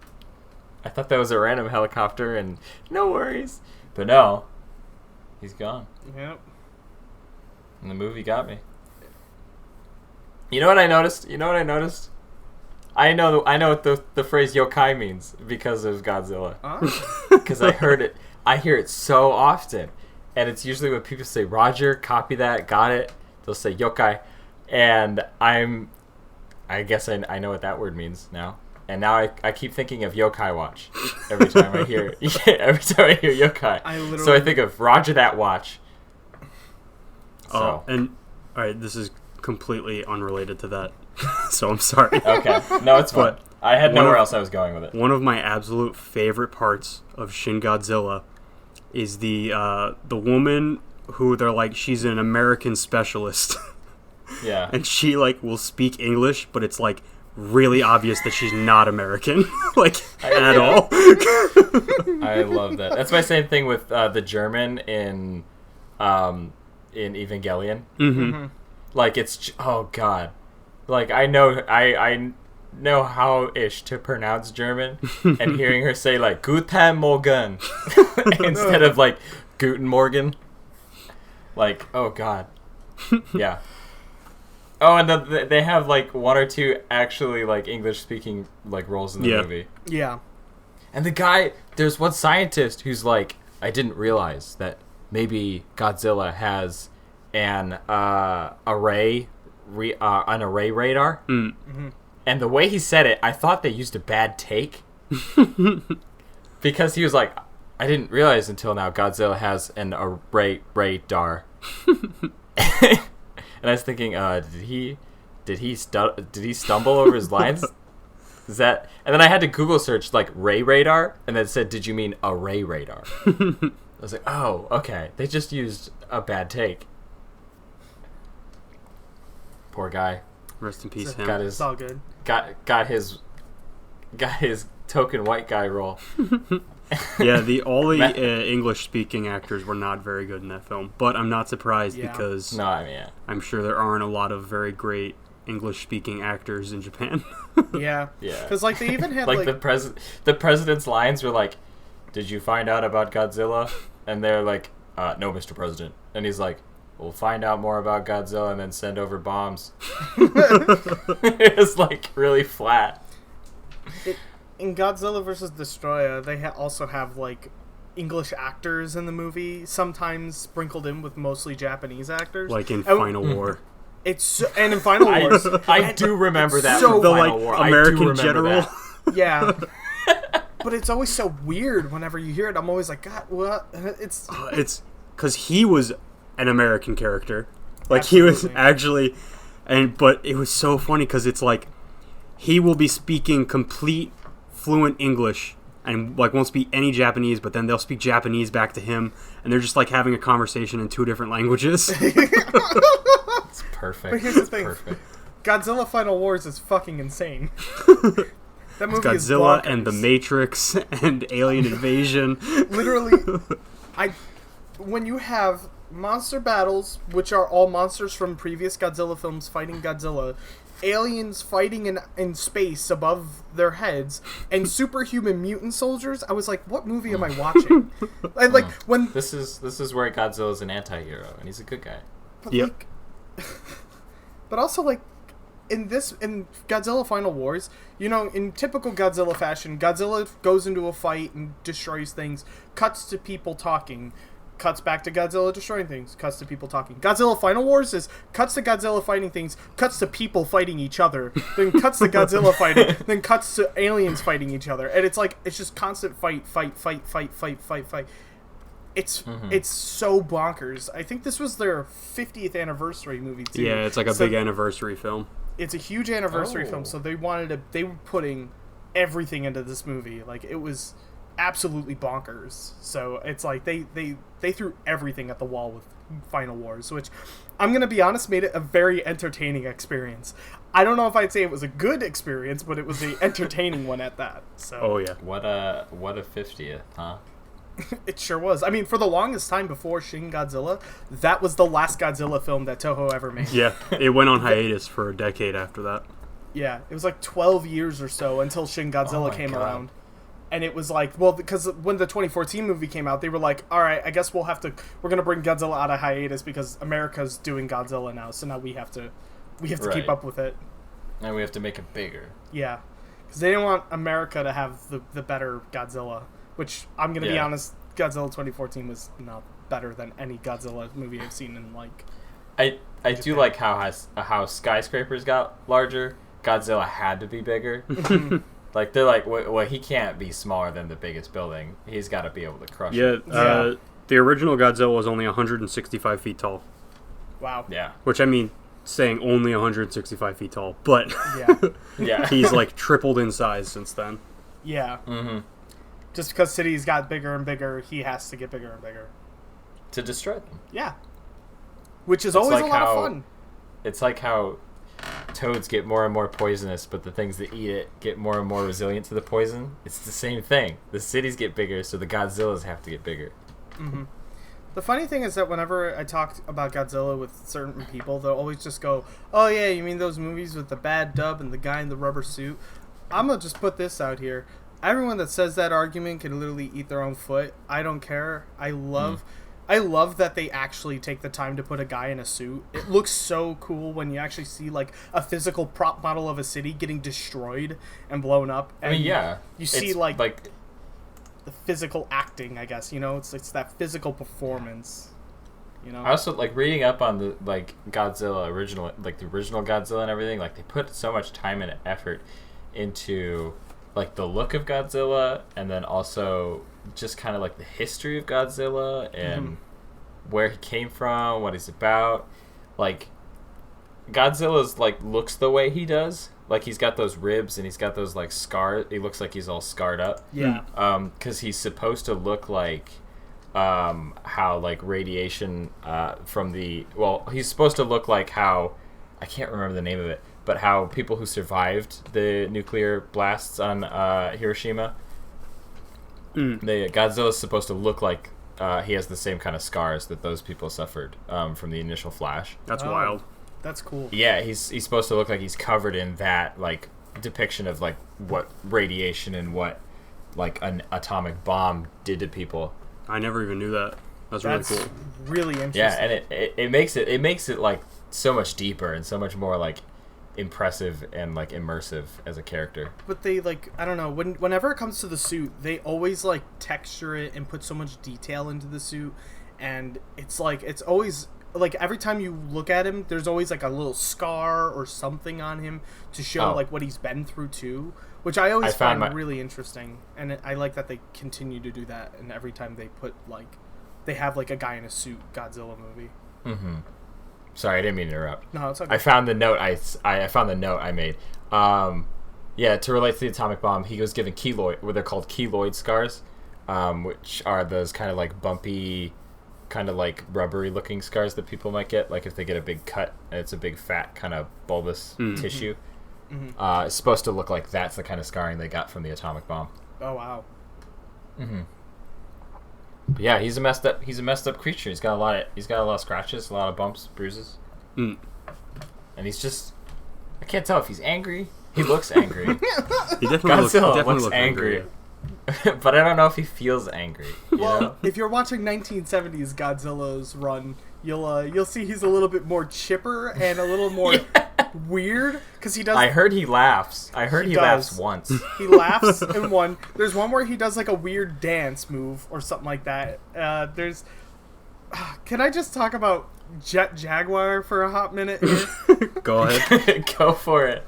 I thought that was a random helicopter, and no worries. But no. He's gone. Yep. And the movie got me. You know what I noticed? I know what the phrase yokai means because of Godzilla. Because I heard it. I hear it so often. And it's usually when people say, Roger, copy that, got it. They'll say yokai. And I guess I know what that word means now. And now I keep thinking of Yokai Watch every time I hear yokai. So I think of Roger that watch. So. and, all right, this is completely unrelated to that, so I'm sorry. Okay. No, it's fine. But I had nowhere else I was going with it. One of my absolute favorite parts of Shin Godzilla is the woman who they're like, she's an American specialist. Yeah. And she, like, will speak English, but it's, like, really obvious that she's not American, like, at all. I love that. That's my same thing with the German in in Evangelion. Mm-hmm. Like oh god, like I know how-ish to pronounce German, and hearing her say like Guten Morgen instead of like Guten Morgen, like oh god, yeah. Oh, and they have like one or two actually like English speaking like roles in the movie. Yeah. And the guy, there's one scientist who's like, I didn't realize that maybe Godzilla has an array radar. Mm-hmm. And the way he said it, I thought they used a bad take. Because he was like, I didn't realize until now Godzilla has an array radar. And I was thinking, did he stumble over his lines? Is that? And then I had to Google search like ray radar, and then it said, "Did you mean array radar?" I was like, "Oh, okay. They just used a bad take." Poor guy. Rest in peace, him. Got his It's all good. got his token white guy role. Yeah, all the English-speaking actors were not very good in that film, but I'm not surprised because No, I mean, yeah. I'm sure there aren't a lot of very great English-speaking actors in Japan. Yeah. Yeah. Because like they even had Like like the president's lines were like, "Did you find out about Godzilla?" And they're like, "No, Mr. President." And he's like, "We'll find out more about Godzilla and then send over bombs." It was like really flat. in Godzilla vs. Destroyer, they also have like English actors in the movie, sometimes sprinkled in with mostly Japanese actors. Like in Final War. And in Final Wars. I do remember that. so- from The Final like War. I do American remember general. that. Yeah. But it's always so weird whenever you hear it. I'm always like, God, what? It's It's because he was an American character. Like he was Absolutely. actually, but it was so funny because it's like he will be speaking complete fluent English and like won't speak any Japanese, but then they'll speak Japanese back to him, and they're just like having a conversation in two different languages. It's perfect. But here's the thing. Perfect. Godzilla Final Wars is fucking insane. That movie is Godzilla bonkers. and the Matrix and Alien Invasion. Literally, when you have monster battles, which are all monsters from previous Godzilla films fighting Godzilla, aliens fighting in space above their heads, and superhuman mutant soldiers, I was like, what movie am I watching? And like when This is where Godzilla's an anti-hero and he's a good guy. but, Yep. like, but also like in Godzilla Final Wars, you know, in typical Godzilla fashion, Godzilla goes into a fight and destroys things, cuts to people talking, cuts back to Godzilla destroying things, cuts to people talking. Godzilla Final Wars is cuts to Godzilla fighting things, cuts to people fighting each other, then cuts to Godzilla fighting, then cuts to aliens fighting each other. And it's like, it's just constant fight. It's so bonkers. I think this was their 50th anniversary movie too. Yeah, it's like a big anniversary film. It's a huge anniversary Oh. film, so they were putting everything into this movie. Like, it was absolutely bonkers. So it's like they threw everything at the wall with Final Wars, which I'm gonna be honest, made it a very entertaining experience. I don't know if I'd say it was a good experience, but it was an entertaining one at that. So Oh yeah. What a 50th, huh? it sure was. I mean, for the longest time before Shin Godzilla, that was the last Godzilla film that Toho ever made. Yeah, it went on hiatus for a decade after that. Yeah, it was like 12 years or so until Shin Godzilla my came God. around. And it was like, well, because when the 2014 movie came out, they were like, all right, I guess we're going to bring Godzilla out of hiatus because America's doing Godzilla now, so now we have to keep Right. up with it. And we have to make it bigger. Yeah. Because they didn't want America to have the better Godzilla, which I'm going to be Yeah. honest, Godzilla 2014 was not better than any Godzilla movie I've seen in like... I do like how skyscrapers got larger. Godzilla had to be bigger. Like they're like, well, he can't be smaller than the biggest building. He's got to be able to crush Yeah, it. the original Godzilla was only 165 feet tall, Wow. Yeah, which I mean, saying only 165 feet tall, but Yeah. yeah. he's like tripled in size since then. Yeah. Mm-hmm. Just because cities got bigger and bigger, he has to get bigger and bigger. To destroy them. Yeah. Which is It's always like a lot how- of fun. It's like how toads get more and more poisonous, but the things that eat it get more and more resilient to the poison. It's the same thing. The cities get bigger, so the Godzillas have to get bigger. The funny thing is that whenever I talk about Godzilla with certain people, they'll always just go, "Oh yeah, you mean those movies with the bad dub and the guy in the rubber suit?" I'm gonna just put this out here. Everyone that says that argument can literally eat their own foot. I don't care. I love that they actually take the time to put a guy in a suit. It looks so cool when you actually see like a physical prop model of a city getting destroyed and blown up. And I mean, yeah. you see It's like the physical acting, I guess. You know, it's that physical performance. You know. I also like reading up on the like Godzilla original, like the original Godzilla and everything. Like they put so much time and effort into like the look of Godzilla, and then also just kind of like the history of Godzilla and where he came from, what he's about. Like Godzilla's like looks the way he does. Like he's got those ribs and he's got those like scars. He looks like he's all scarred up. Yeah. Because he's supposed to look like how like radiation from the he's supposed to look like how I can't remember the name of it, but how people who survived the nuclear blasts on Hiroshima, Godzilla's supposed to look like he has the same kind of scars that those people suffered from the initial flash. That's wild. That's cool. Yeah, he's supposed to look like he's covered in that like depiction of like what radiation and what like an atomic bomb did to people. I never even knew that. That's really cool. Really interesting. Yeah, and it makes it like so much deeper and so much more like impressive and like immersive as a character. But they like, I don't know, whenever it comes to the suit, they always like texture it and put so much detail into the suit, and it's like it's always like every time you look at him, there's always like a little scar or something on him to show like what he's been through too, which I always find really interesting, and I like that they continue to do that, and every time they put like they have like a guy in a suit Godzilla movie. Sorry, I didn't mean to interrupt. No, it's okay. I found the note I found the note I made. Yeah, to relate to the atomic bomb, he was given keloid, what they're called keloid scars, which are those kind of like bumpy, kind of like rubbery looking scars that people might get, like if they get a big cut and it's a big fat kind of bulbous tissue. It's supposed to look like that's the kind of scarring they got from the atomic bomb. Oh wow. But yeah, he's a messed up creature. He's got a lot of scratches, a lot of bumps, bruises. And he's just, I can't tell if he's angry. He looks angry. He definitely looks angry. But I don't know if he feels angry. You know? If you're watching 1970s Godzilla's run, you'll see he's a little bit more chipper and a little more weird because he does. I heard he laughs. I heard he laughs once. He laughs in one. There's one where he does like a weird dance move or something like that. There's. Can I just talk about Jet Jaguar for a hot minute here? Go ahead. Go for it.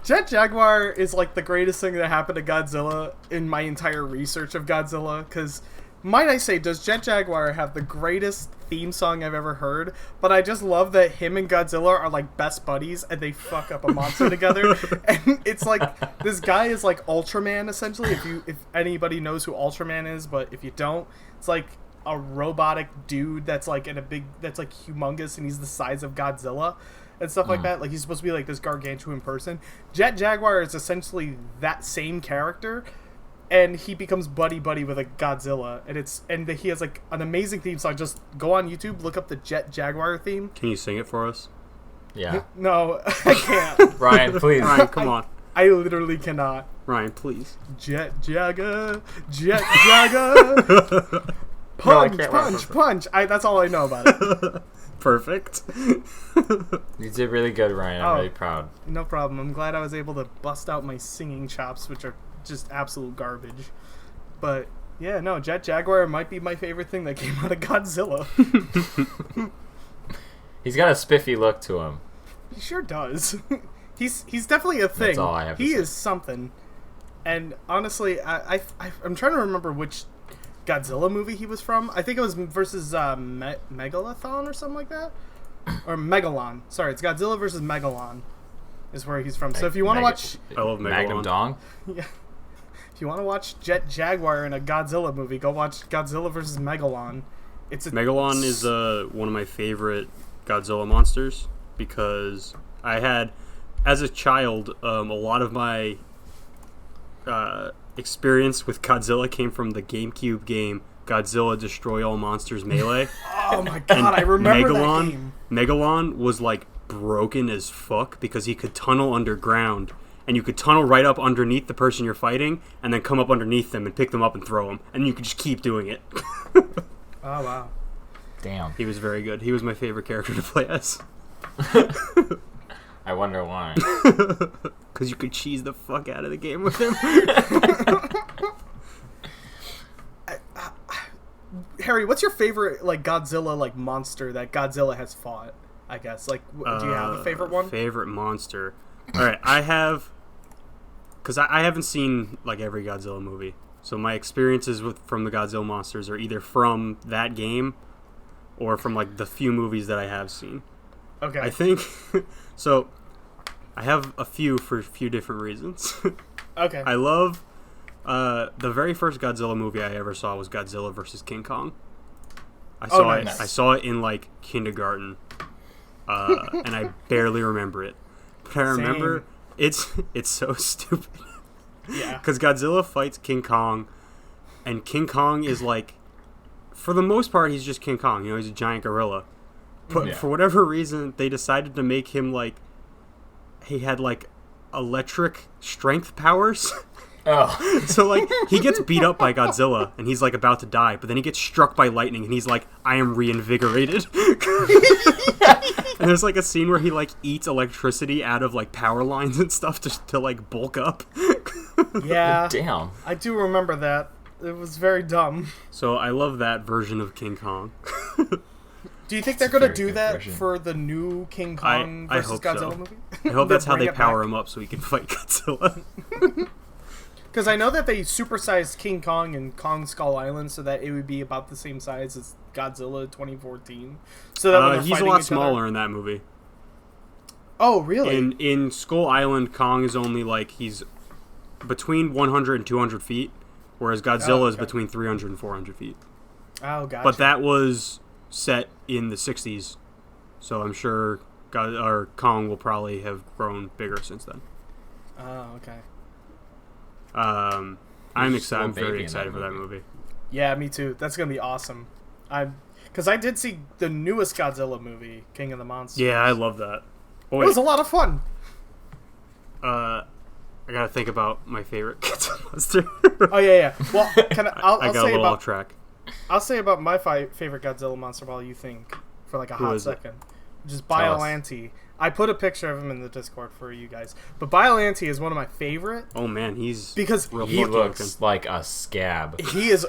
Jet Jaguar is like the greatest thing that happened to Godzilla in my entire research of Godzilla, because might I say, does Jet Jaguar have the greatest theme song I've ever heard? But I just love that him and Godzilla are like best buddies and they fuck up a monster together. And it's like this guy is like Ultraman essentially, if anybody knows who Ultraman is, but if you don't, it's like a robotic dude that's like that's like humongous and he's the size of Godzilla and stuff like that. Like he's supposed to be like this gargantuan person. Jet Jaguar is essentially that same character, and he becomes buddy with a Godzilla, and he has like an amazing theme song. Just go on YouTube, look up the Jet Jaguar theme. Can you sing it for us? Yeah. No, I can't. Ryan, please. Ryan, come on. I literally cannot. Ryan, please. Jet Jaguar. Punch. That's all I know about it. Perfect. You did really good, Ryan. I'm really proud. No problem. I'm glad I was able to bust out my singing chops, which are just absolute garbage. But yeah, no, Jet Jaguar might be my favorite thing that came out of Godzilla. He's got a spiffy look to him. He sure does. He's definitely a thing. That's all I have to say. He is something. And honestly, I'm trying to remember which Godzilla movie he was from. I think it was versus Megalithon or something like that, or Megalon. Sorry, it's Godzilla versus Megalon is where he's from. So if you want to watch, I love Megalon. Magnum Dong. Yeah, if you want to watch Jet Jaguar in a Godzilla movie, go watch Godzilla versus Megalon. Megalon is one of my favorite Godzilla monsters because I had, as a child, a lot of my experience with Godzilla came from the GameCube game Godzilla Destroy All Monsters Melee. Oh my god, I remember that game. Megalon was like broken as fuck because he could tunnel underground, and you could tunnel right up underneath the person you're fighting, and then come up underneath them and pick them up and throw them, and you could just keep doing it. Oh wow. Damn. He was very good. He was my favorite character to play as. I wonder why. Because you could cheese the fuck out of the game with him. Harry, what's your favorite like Godzilla like monster that Godzilla has fought? I guess like do you have a favorite one? Favorite monster. All right, I have, because I haven't seen like every Godzilla movie, so my experiences from the Godzilla monsters are either from that game or from like the few movies that I have seen. Okay. I think so. I have a few for a few different reasons. Okay. I love the very first Godzilla movie I ever saw was Godzilla versus King Kong. I saw it. nice. I saw it in like kindergarten, and I barely remember it. But I remember it's so stupid. Yeah. Because Godzilla fights King Kong, and King Kong is like, for the most part, he's just King Kong. You know, he's a giant gorilla. But for whatever reason, they decided to make him like, he had like electric strength powers. Oh. So like he gets beat up by Godzilla and he's like about to die, but then he gets struck by lightning and he's like, I am reinvigorated. And there's like a scene where he like eats electricity out of like power lines and stuff to like bulk up. Yeah. Damn. I do remember that. It was very dumb. So I love that version of King Kong. Do you think they're a going to very do good that version. for the new King Kong I versus hope Godzilla so. movie? I hope that's how Bring they it power back? him up so he can fight Godzilla. Because I know that they supersized King Kong and Kong Skull Island so that it would be about the same size as Godzilla 2014. So that when they're He's a fighting lot each smaller other... in that movie. Oh, really? In Skull Island, Kong is only like, he's between 100 and 200 feet, whereas Godzilla is okay. between 300 and 400 feet. Oh, gotcha. But that was set in the 60s, so I'm sure Kong will probably have grown bigger since then. Oh, okay. I'm He's still a excited. I'm baby very in excited that for that movie. movie. Yeah, me too. That's going to be awesome. Because I did see the newest Godzilla movie, King of the Monsters. Yeah, I love that. Oh, It was a lot of fun. I gotta think about my favorite Godzilla monster. Oh, yeah. Well, I'll I got a say little about off track. I'll say about my favorite Godzilla monster while you think for like a hot is it? second. Just Tell us. Biollante. I put a picture of him in the Discord for you guys. But Biollante is one of my favorite Oh man, he's because real He fucking looks looking. like a scab. he is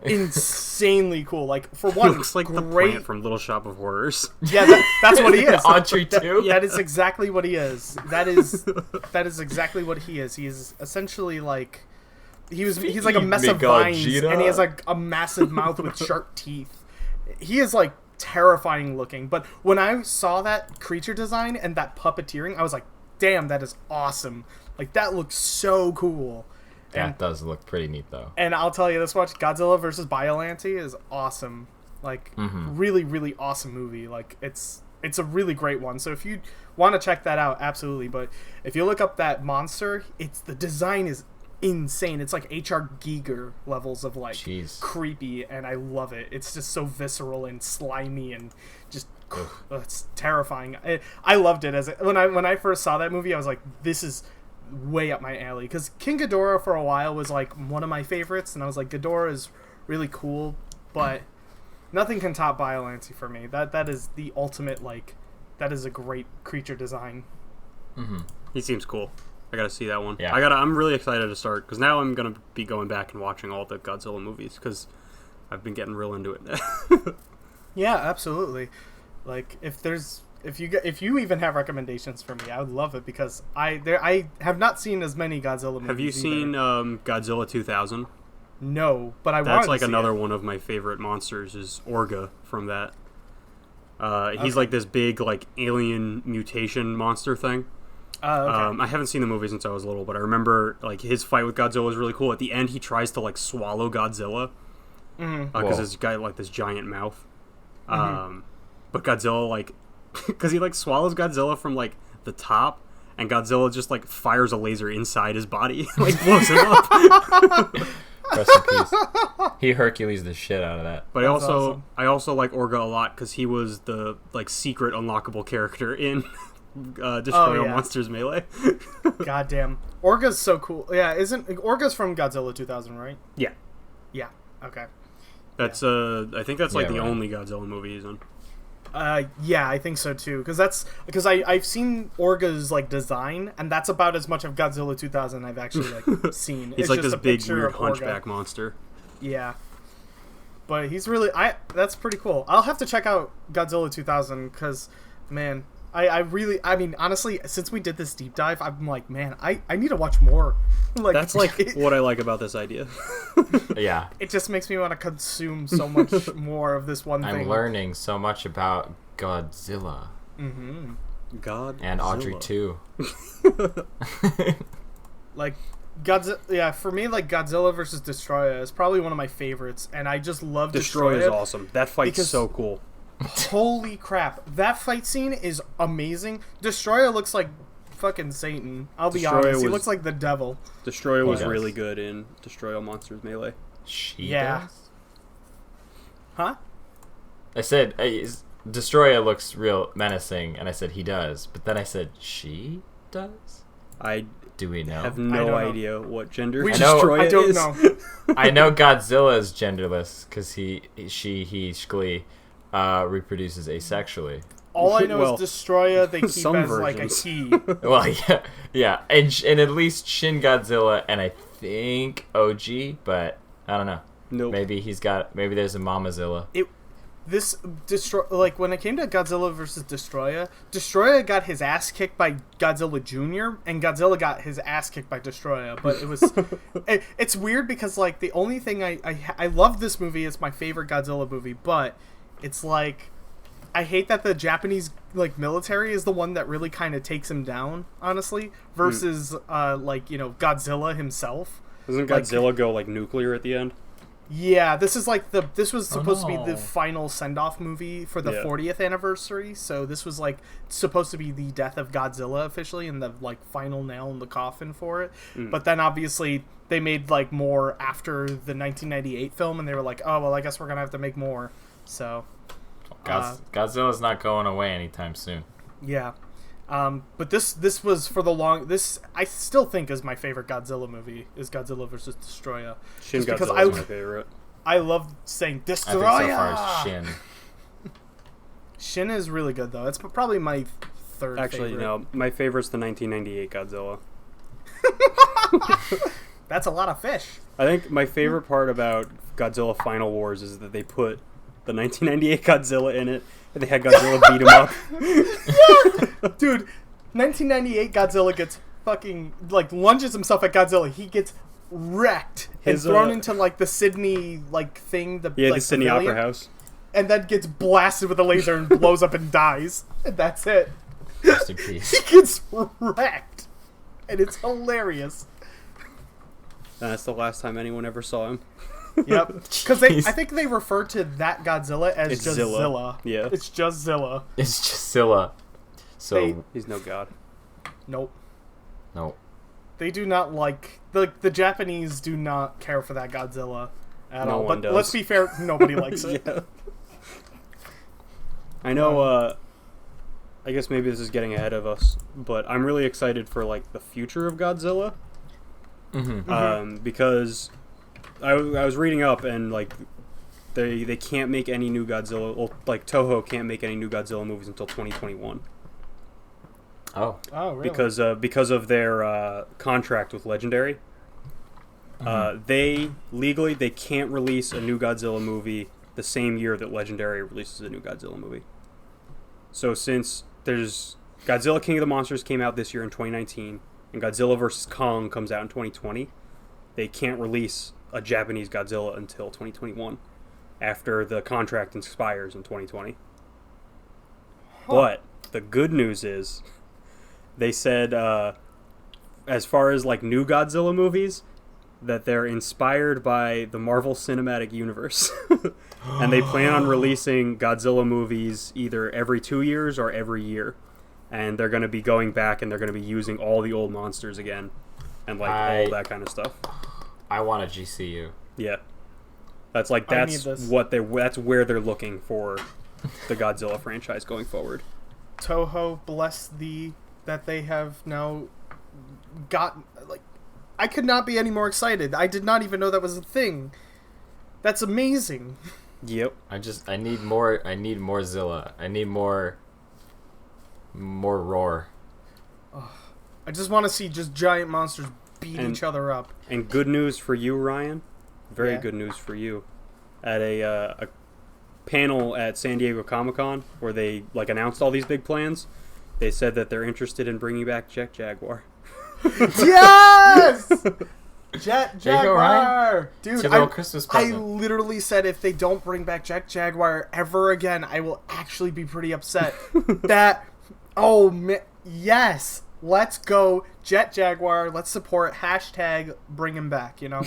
insanely cool. Like for He one, looks like the great. plant from Little Shop of Horrors. Yeah, that's what he is. Audrey too. That is exactly what he is. That is exactly what he is. He is essentially like he's like a mess of vines, Mechagodzilla. and he has like a massive mouth with sharp teeth. He is like terrifying looking. But when I saw that creature design and that puppeteering, I was like, damn, that is awesome. Like that looks so cool. That does look pretty neat though. And I'll tell you this much, Godzilla versus Biollante is awesome. Like, really, really awesome movie. Like, it's a really great one. So if you want to check that out, absolutely. But if you look up that monster, the design is insane. It's like H.R. Giger levels of, like, Jeez. creepy, and I love it. It's just so visceral and slimy and just... it's terrifying. I loved it. When I first saw that movie, I was like, this is... way up my alley, because King Ghidorah for a while was like one of my favorites, and I was like, Ghidorah is really cool, but nothing can top Biollante for me. That is the ultimate, like, that is a great creature design. He seems cool. I gotta see that one. Yeah. I'm really excited to start because now I'm gonna be going back and watching all the Godzilla movies because I've been getting real into it. Yeah, absolutely. Like, if you even have recommendations for me, I would love it, because I have not seen as many Godzilla movies. Have you seen Godzilla 2000? No, but I want That's to like see another it. one of my favorite monsters is Orga from that. He's Okay. like this big like alien mutation monster thing. Okay. I haven't seen the movie since I was little, but I remember like his fight with Godzilla was really cool. At the end, he tries to like swallow Godzilla because Whoa. he's got like this giant mouth. But Godzilla like because he like swallows Godzilla from like the top, and Godzilla just like fires a laser inside his body, like blows him up. Rest in peace. He Hercules the shit out of that. But That's awesome. I also like Orga a lot because he was the like secret unlockable character in Destroy All yeah. Monsters Melee. Goddamn. Orga's so cool. Yeah, isn't Orga's from Godzilla 2000, right? Yeah, Yeah. Okay. that's I think that's like Yeah, the right. only Godzilla movie he's in. Yeah, I think so too. Because I've seen Orga's like design, and that's about as much of Godzilla 2000 I've actually like seen. He's like just this a big picture weird of Orga. hunchback monster. Yeah. But he's really that's pretty cool. I'll have to check out Godzilla 2000 because, man, I mean, honestly, since we did this deep dive, I'm like, man, I need to watch more. Like, That's like what I like about this idea. Yeah. it just makes me want to consume so much more of this one I'm thing. learning so much about Godzilla God and Audrey too. Like Godzilla, yeah, for me, like Godzilla versus Destroyer is probably one of my favorites, and I just love Destroy Destroyer. is awesome. That fight's because- so cool. Holy crap, that fight scene is amazing. Destroyer looks like fucking Satan. I'll be Destroyer honest, he was- looks like the devil. Destroyer was Yes. really good in Destroy All Monsters Melee. She Yeah. does? Huh? I said Destroyer looks real menacing, and I said he does, but then I said she does. I Do we know? have I no don't know. idea what gender We Destroyer I don't is. know. I know Godzilla is genderless because he reproduces asexually. All I know Well, is Destroyer they keep some as like a versions. he. Well, yeah, and at least Shin Godzilla and I think OG, but I don't know. Nope. Maybe there's a Mamazilla. This like when it came to Godzilla versus Destroyer, Destroyer got his ass kicked by Godzilla Jr. and Godzilla got his ass kicked by Destroyer. But it was it's weird because like the only thing I love this movie, it's my favorite Godzilla movie, but it's like I hate that the Japanese like military is the one that really kind of takes him down, honestly, versus like, you know, Godzilla himself. Doesn't like- Godzilla go like nuclear at the end? Yeah, this was supposed to be no. the final send-off movie for the Yeah. 40th anniversary, so this was like supposed to be the death of Godzilla officially and the like final nail in the coffin for it. But then obviously they made like more after the 1998 film, and they were like, "Oh, well, I guess we're going to have to make more." So, Godzilla's not going away anytime soon. yeah. But this was for this I still think is my favorite Godzilla movie is Godzilla versus Destroyer. Shin Just because Godzilla is my favorite. I love saying I Destroyer. think so far as Shin. Shin is really good though. It's probably my third Actually, favorite. no. My favorite's the 1998 Godzilla. That's a lot of fish. I think my favorite part about Godzilla Final Wars is that they put the 1998 Godzilla in it, and they had Godzilla beat him up. Dude, 1998 Godzilla gets fucking like lunges himself at Godzilla. He gets wrecked and His, thrown into like the Sydney like thing, Yeah, like, the Sydney pavilion, Opera House. and then gets blasted with a laser and blows up and dies. And that's it. Rest in peace. He gets wrecked, and it's hilarious. And that's the last time anyone ever saw him. Yep. Because I think they refer to that Godzilla as It's just Zilla. Zilla. Yeah. It's just Zilla. It's just Scylla. So They- He's no god. Nope. no. They do not like the Japanese do not care for that Godzilla at No all. one But does. let's be fair, nobody likes it. Yeah. I know, I guess maybe this is getting ahead of us, but I'm really excited for, like, the future of Godzilla. Mm-hmm. Because I was reading up, and, like, they can't make any new Godzilla, well, like, Toho can't make any new Godzilla movies until 2021. Oh. Oh, really? Because of their contract with Legendary. They can't release a new Godzilla movie the same year that Legendary releases a new Godzilla movie. So since there's Godzilla King of the Monsters came out this year in 2019, and Godzilla vs. Kong comes out in 2020, they can't release a Japanese Godzilla until 2021, after the contract expires in 2020. But the good news is, they said, as far as like new Godzilla movies, that they're inspired by the Marvel Cinematic Universe. And they plan on releasing Godzilla movies either every 2 years or every year. And they're going to be going back and they're going to be using all the old monsters again. And like all that kind of stuff. I want a GCU. Yeah. That's like I need that's this. that's where they're looking for the Godzilla franchise going forward. Toho, bless thee that they have now gotten, like, I could not be any more excited. I did not even know that was a thing. That's amazing. Yep. I need more Zilla. I need more roar. I just want to see just giant monsters beat each other up. And good news for you, Ryan. Very Yeah. good news for you. At a panel at San Diego Comic-Con where they like announced all these big plans, they said that they're interested in bringing back Jet Jaguar. Yes! Jet There you go, Jaguar! Ryan. Dude, Typical Christmas I present. literally said if they don't bring back Jet Jaguar ever again, I will actually be pretty upset. Oh, man, yes! Let's go, Jet Jaguar. Let's support. Hashtag bring him back, you know?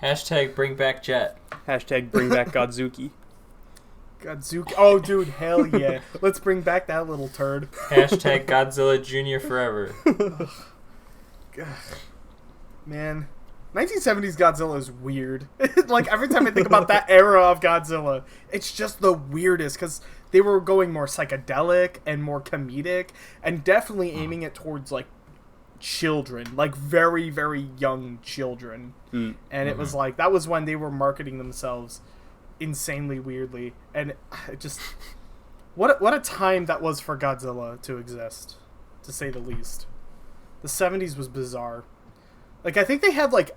Hashtag bring back Jet. Hashtag bring back Godzuki. Godzuki. Oh, dude, hell yeah. Let's bring back that little turd. Hashtag Godzilla Jr. forever. Man, 1970s Godzilla is weird. Like, every time I think about that era of Godzilla, it's just the weirdest, because they were going more psychedelic and more comedic, and definitely aiming it towards, like, children. Like, very, very young children. And it was like, that was when they were marketing themselves insanely weirdly. And it just... What a time that was for Godzilla to exist, to say the least. The 70s was bizarre. Like, I think they had, like...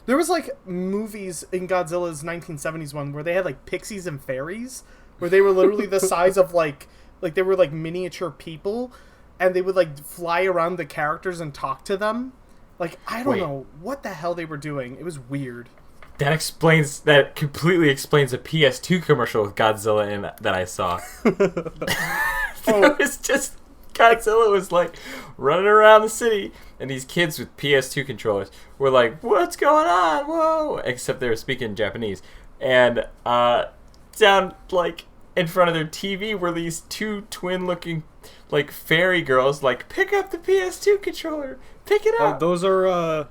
There was, like, movies in Godzilla's 1970s one where they had, like, pixies and fairies, where they were literally the size of, like, they were, like, miniature people, and they would, like, fly around the characters and talk to them. Like, I don't know what the hell they were doing. It was weird. That completely explains a PS2 commercial with Godzilla in that I saw. It was just Godzilla was like running around the city, and these kids with PS2 controllers were like, "What's going on? Whoa!" Except they were speaking Japanese, and down like in front of their TV were these two twin-looking like fairy girls, like, "Pick up the PS2 controller, pick it up." Those are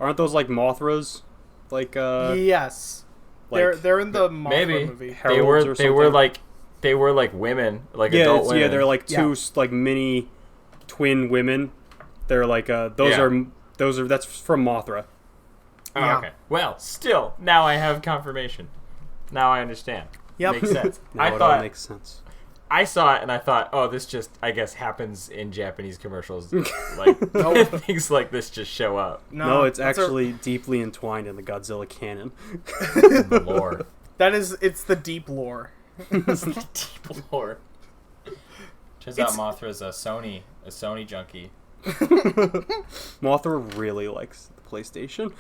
aren't those like Mothras? Like Yes. like They're in the Mothra maybe movie. heralds or they were something? they were like women, like yeah, adult women. yeah, they're like two Yeah. like mini twin women. They're like those Yeah. are that's from Mothra. Oh, Yeah. okay. Well, still, now I have confirmation. Now I understand. Yep. Makes sense. Now it all thought makes sense. I saw it and I thought, oh, this just, I guess, happens in Japanese commercials. Like, things like this just show up No, it's that's actually deeply entwined in the Godzilla canon. in the lore. it's the deep lore. Deep lore. Turns out Mothra's a Sony junkie. Mothra really likes the PlayStation.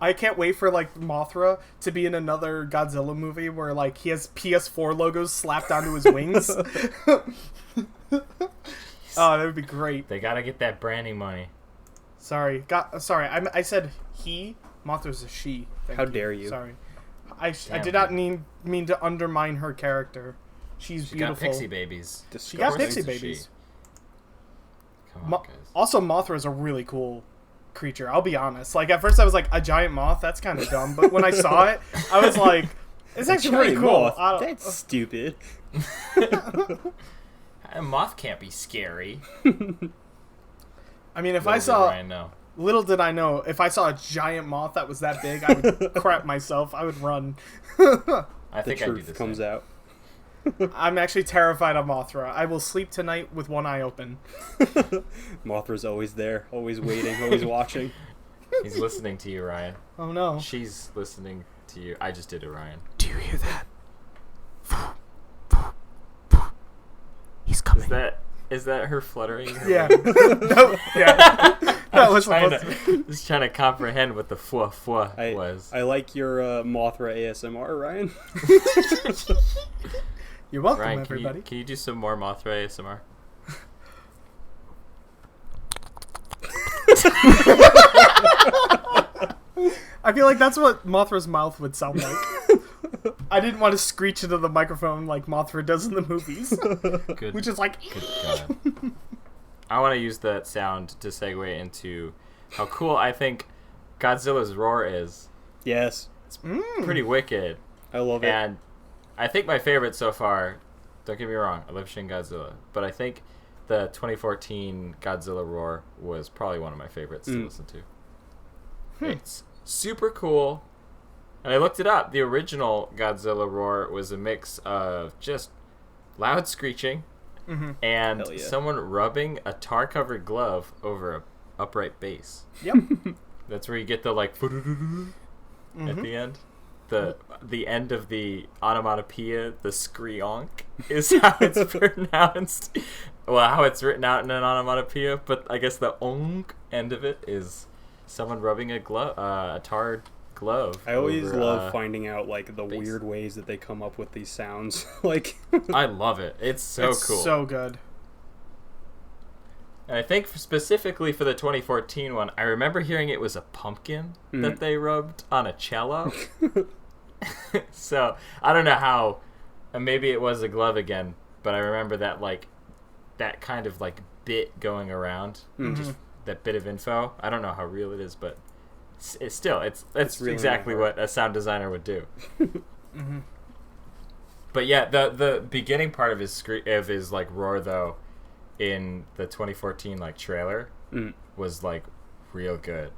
I can't wait for, like, Mothra to be in another Godzilla movie where, like, he has PS4 logos slapped onto his wings. Oh, that would be great. They gotta get that branding money. Sorry, I said he. Mothra's a she. Thank How dare you. Sorry, I Damn, did not mean to undermine her character. She's She beautiful. got pixie babies. She got Of course pixie it's a she. babies. Come on, guys. Also, Mothra is a really cool creature. I'll be honest. Like, at first I was like, a giant moth? That's kind of dumb. But when I saw it, I was like, it's actually pretty Giant cool. moth, that's stupid. A moth can't be scary. I mean, if Little I did saw... Ryan know. Little did I know, if I saw a giant moth that was that big, I would crap myself. I would run. I The think I do truth the comes same. out. I'm actually terrified of Mothra. I will sleep tonight with one eye open. Mothra's always there, always waiting, always watching. He's listening to you, Ryan. Oh no. She's listening to you. I just did it, Ryan. Do you hear that? He's coming. Is that her fluttering? Her Yeah. wings? That was trying supposed to... just trying to comprehend what the fwa was. I like your Mothra ASMR, Ryan. You're welcome, Ryan, everybody. can you do some more Mothra ASMR? I feel like that's what Mothra's mouth would sound like. I didn't want to screech into the microphone like Mothra does in the movies. Good. Which is like... Good God. I want to use that sound to segue into how cool I think Godzilla's roar is. Yes. It's pretty wicked. I love it. And I think my favorite so far, don't get me wrong, I love Shin Godzilla, but I think the 2014 Godzilla roar was probably one of my favorites to listen to. It's super cool. And I looked it up. The original Godzilla roar was a mix of just loud screeching and Hell yeah. someone rubbing a tar-covered glove over a upright bass. Yep. That's where you get the like at the end. The end of the onomatopoeia, the screonk, is how it's pronounced. Well, how it's written out in an onomatopoeia, but I guess the onk end of it is someone rubbing a tarred glove. I always over, love finding out like the bass. weird ways that they come up with these sounds. Like, I love it. It's so It's cool. so good. And I think specifically for the 2014 one, I remember hearing it was a pumpkin that they rubbed on a cello. So I don't know how. Maybe it was a glove again, but I remember that like that kind of like bit going around, just that bit of info. I don't know how real it is, but it's still it's really exactly hard. what a sound designer would do. But yeah, the beginning part of his like roar though, in the 2014 like trailer was like real good.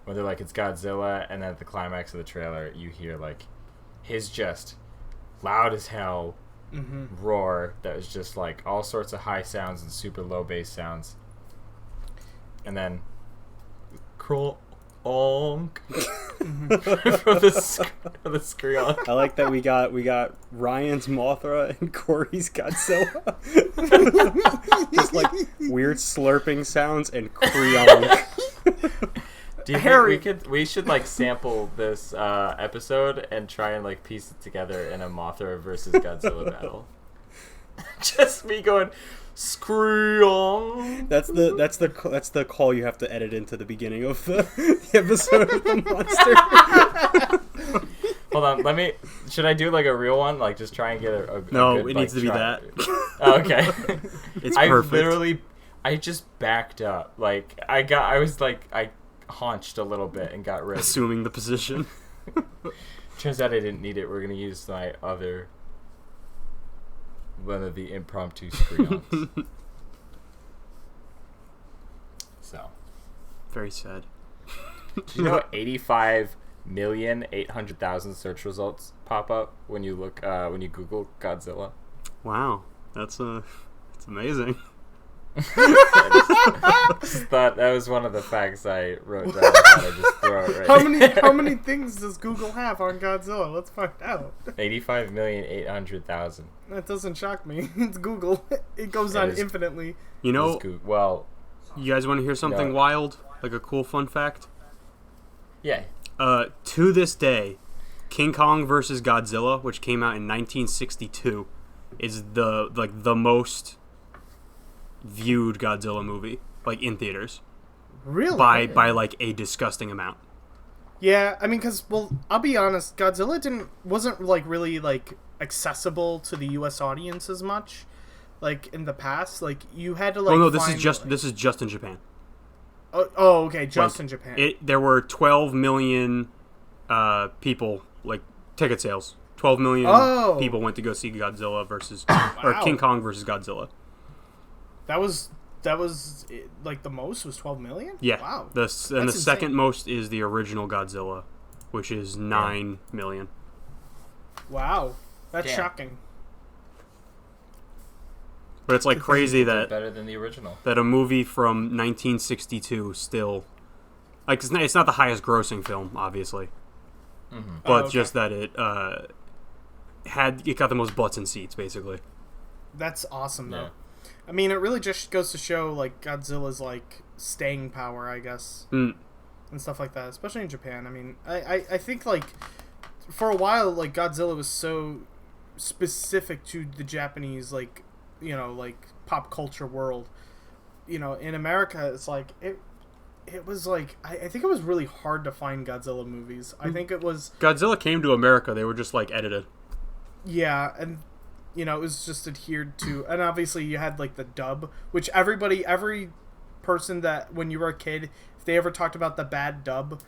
When they're like it's Godzilla, and then at the climax of the trailer you hear like his just loud as hell roar that was just like all sorts of high sounds and super low bass sounds, and then crawl onk for the scream. I like that we got Ryan's Mothra and Corey's Godzilla. Just like weird slurping sounds and creon. Do you think we should like sample this episode and try and like piece it together in a Mothra versus Godzilla battle? Just me going scream. That's the call you have to edit into the beginning of the episode of the monster. Hold on, should I do like a real one? Like just try and get a No, good, it needs like, to be try- that. Oh, okay. It's I perfect. I just backed up. Like I haunched a little bit and got ready. Assuming the position. Turns out I didn't need it. We're gonna use my other one of the impromptu screens. So, Very sad. do you know 85,800,000 search results pop up when you look when you Google Godzilla? Wow, that's amazing. Just thought that was one of the facts I wrote down. I thought I'd just throw it right. How many things does Google have on Godzilla? Let's find out. 85,800,000. That doesn't shock me. It's Google. It goes It on is- infinitely. You know, Well, you guys want to hear something No. wild? Like a cool fun fact? yeah. To this day, King Kong versus Godzilla, which came out in 1962, is the most viewed Godzilla movie, like in theaters, Really? by like a disgusting amount. Yeah, I mean, because, well, I'll be honest, Godzilla wasn't like really like accessible to the U.S. audience as much, like in the past. Like you had to like. Oh no, this find, is just like- this is just in Japan. Oh, okay, just Like, in Japan. There were 12 million people, like ticket sales. 12 million Oh. people went to go see Godzilla versus or Wow. King Kong versus Godzilla. That was like the most was 12 million. Yeah. Wow. The That's second insane. most is the original Godzilla, which is 9 million. Wow. That's Damn. shocking. But it's like crazy that Better than the original. a movie from 1962 still, like, it's not the highest grossing film, obviously, but Oh, okay. just that it got the most butts in seats, basically. That's awesome though. Yeah. I mean, it really just goes to show like Godzilla's like staying power, I guess, Mm. and stuff like that, especially in Japan. I mean, I think like for a while like Godzilla was so specific to the Japanese like like pop culture world. In America, it's like it was like I think it was really hard to find Godzilla movies. I think it was Godzilla came to America; they were just like edited. yeah, and it was just adhered to, and obviously you had like the dub, which every person that when you were a kid, if they ever talked about the bad dub,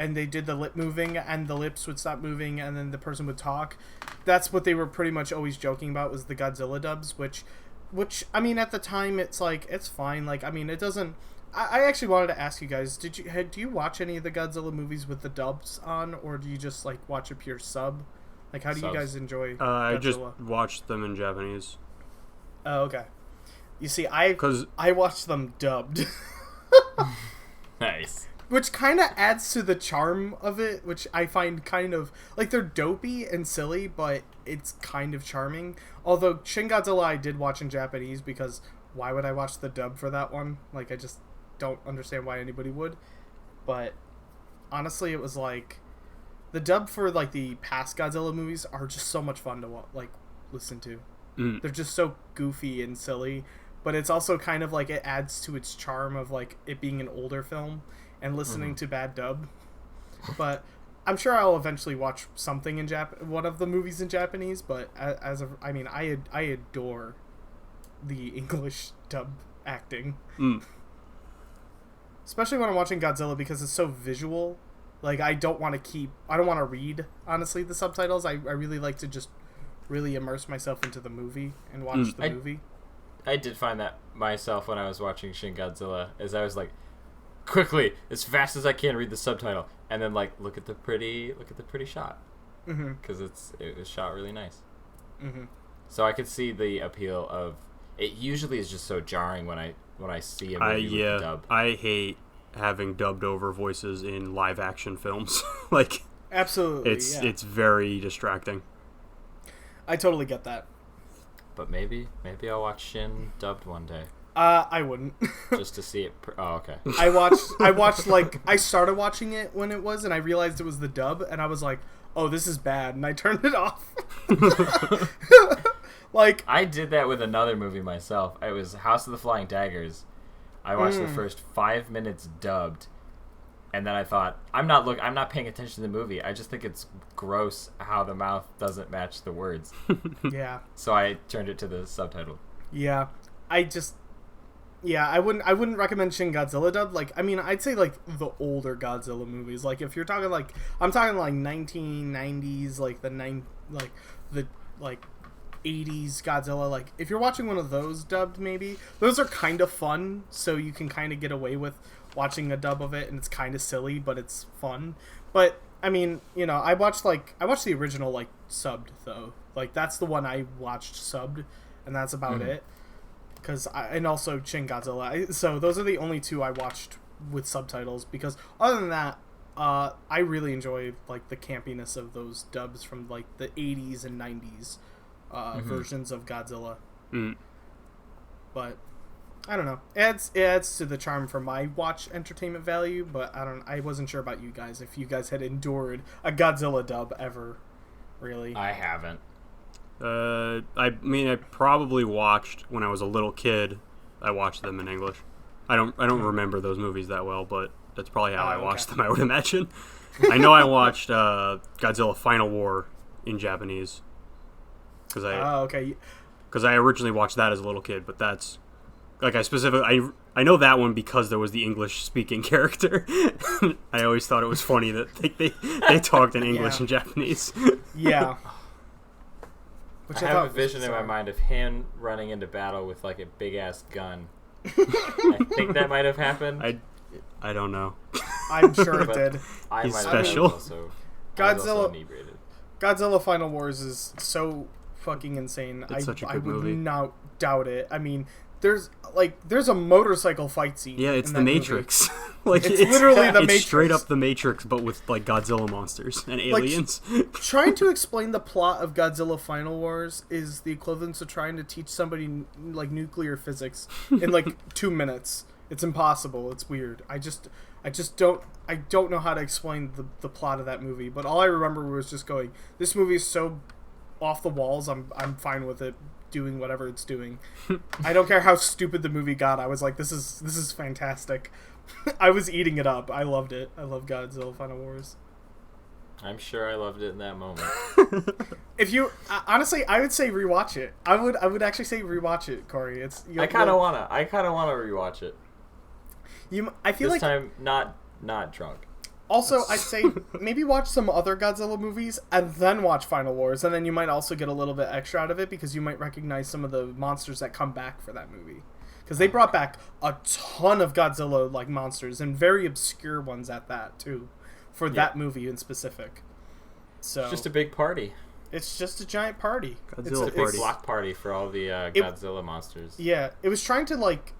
and they did the lip moving, and the lips would stop moving, and then the person would talk. That's what they were pretty much always joking about, was the Godzilla dubs, which I mean, at the time, it's like, it's fine. Like, I mean, it doesn't... I actually wanted to ask you guys, do you watch any of the Godzilla movies with the dubs on, or do you just, like, watch a pure sub? Like, how do you guys enjoy Godzilla? I just watched them in Japanese. Oh, okay. You see, I watched them dubbed. Nice. Which kind of adds to the charm of it, which I find kind of... Like, they're dopey and silly, but it's kind of charming. Although, Shin Godzilla I did watch in Japanese, because why would I watch the dub for that one? Like, I just don't understand why anybody would. But, honestly, it was like... The dub for, like, the past Godzilla movies are just so much fun to, like, listen to. They're just so goofy and silly, but it's also kind of like, it adds to its charm of, like, it being an older film and listening to bad dub. But I'm sure I'll eventually watch something in one of the movies in Japanese, but I mean, I adore the English dub acting. Especially when I'm watching Godzilla, because it's so visual. Like, I don't want to read, honestly, the subtitles. I really like to just really immerse myself into the movie and watch the movie. I did find that myself when I was watching Shin Godzilla, as I was like, quickly, as fast as I can, read the subtitle, and then like look at the pretty shot, because it was shot really nice. So I could see the appeal of it. Usually is just so jarring when I see a movie with the dub. I hate having dubbed over voices in live action films. Like, absolutely, it's very distracting. I totally get that. But maybe I'll watch Shin dubbed one day. I wouldn't. Just to see it. Oh, okay. I watched like, I started watching it when it was, and I realized it was the dub, and I was like, oh, this is bad, and I turned it off. Like, I did that with another movie myself. It was House of the Flying Daggers. I watched the first 5 minutes dubbed, and then I thought, I'm not paying attention to the movie. I just think it's gross how the mouth doesn't match the words. Yeah. So I turned it to the subtitle. Yeah. I wouldn't recommend Shin Godzilla dub. Like, I mean, I'd say like the older Godzilla movies. Like, if you're talking like, I'm talking like 1990s, like the 80s Godzilla. Like, if you're watching one of those dubbed, maybe those are kind of fun. So you can kind of get away with watching a dub of it, and it's kind of silly, but it's fun. But I mean, you know, I watched the original like subbed though. Like, that's the one I watched subbed, and that's about it. And also Shin Godzilla. So those are the only two I watched with subtitles, because other than that, I really enjoy like the campiness of those dubs from like the 80s and 90s versions of Godzilla. But I don't know. It adds to the charm for my watch entertainment value, but I wasn't sure about you guys, if you guys had endured a Godzilla dub ever, really. I haven't. I mean, I probably watched when I was a little kid. I watched them in English. I don't remember those movies that well, but that's probably how I watched them, I would imagine. I know I watched Godzilla Final War in Japanese, because I originally watched that as a little kid. But that's like, I know that one because there was the English speaking character. I always thought it was funny that they talked in English and Japanese. Yeah. I have a vision in my mind of him running into battle with like a big ass gun. I think that might have happened. I don't know. I'm sure it did. He's special. Godzilla Final Wars is so fucking insane. It's such a good I would movie. not doubt it. I mean, there's a motorcycle fight scene. Yeah, it's the Matrix. Like, it's literally the Matrix. It's straight up the Matrix, but with like Godzilla monsters and aliens. Like, trying to explain the plot of Godzilla Final Wars is the equivalent to trying to teach somebody like nuclear physics in like 2 minutes. It's impossible. It's weird. I don't know how to explain the plot of that movie. But all I remember was just going, this movie is so off the walls. I'm fine with it doing whatever it's doing. I don't care how stupid the movie got. I was like, this is fantastic. I was eating it up. I loved it. I love Godzilla Final Wars. I'm sure I loved it in that moment. If you honestly, I would say rewatch it. I would actually say rewatch it, Corey. I kind of wanna rewatch it. I feel this like time not drunk. Also, I'd say maybe watch some other Godzilla movies and then watch Final Wars, and then you might also get a little bit extra out of it because you might recognize some of the monsters that come back for that movie. Because they brought back a ton of Godzilla-like monsters, and very obscure ones at that, too, for that movie in specific. So It's just a big party. it's just a giant party. Godzilla it's, party. Block party for all the Godzilla monsters. Yeah, it was trying to, like,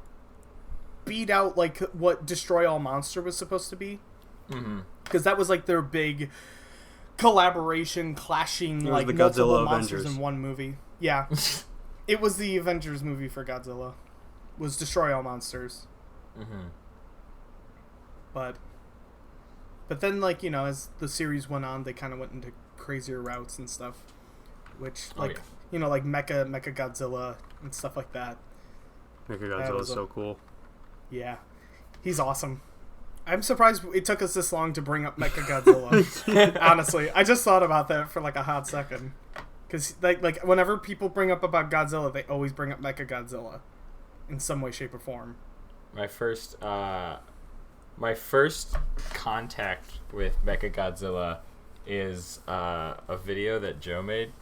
beat out, like, what Destroy All Monster was supposed to be. Because that was, like, their big collaboration, clashing, like, the multiple Godzilla monsters Avengers. in one movie. Yeah. It was the Avengers movie for Godzilla. Was Destroy All Monsters. But then, like, you know, as the series went on, they kind of went into crazier routes and stuff. Which, like, you know, like Mechagodzilla and stuff like that. Mechagodzilla is so cool. Yeah. He's awesome. I'm surprised it took us this long to bring up Mechagodzilla. Honestly, I just thought about that for like a hot second. Because like whenever people bring up about Godzilla, they always bring up Mechagodzilla in some way, shape, or form. My first contact with Mechagodzilla is a video that Joe made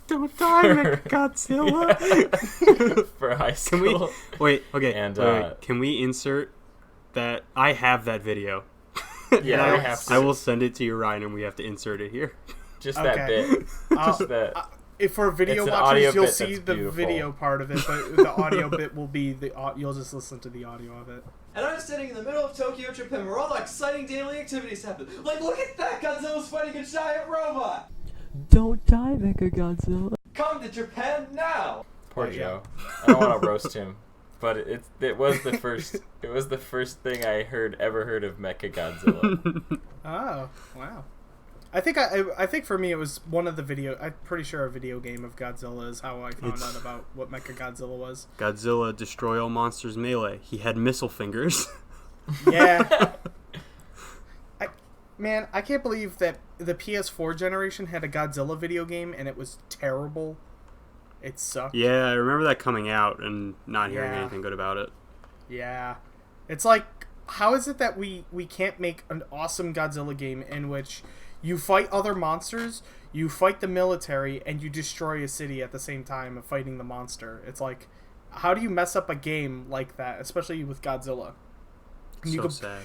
Don't die, Mechagodzilla! for high Can we school. wait? Okay, And, wait, can we insert that? I have that video. Yeah, And we have to. I will send it to you, Ryan, and we have to insert it here. Just that Okay. bit. Just that. If for video It's an audio watchers, you'll bit see that's the beautiful. video part of it, but the audio bit will be you'll just listen to the audio of it. And I'm standing in the middle of Tokyo, Japan, where all the exciting daily activities happen. Like, look at that! Godzilla's fighting a giant robot! Don't die, Mechagodzilla. Come to Japan now! Poor yeah. Joe. I don't want to roast him, but it was the first thing I ever heard of Mechagodzilla. Oh, wow. I think for me it was one of the video. I'm pretty sure a video game of Godzilla is how I found out about what Mechagodzilla was. Godzilla Destroy All Monsters Melee. He had missile fingers. Yeah. I can't believe that the PS4 generation had a Godzilla video game and it was terrible. It sucked. Yeah, I remember that coming out and not hearing Yeah. anything good about it. Yeah. It's like, how is it that we can't make an awesome Godzilla game in which you fight other monsters, you fight the military, and you destroy a city at the same time of fighting the monster? It's like, how do you mess up a game like that, especially with Godzilla? And you So can sad.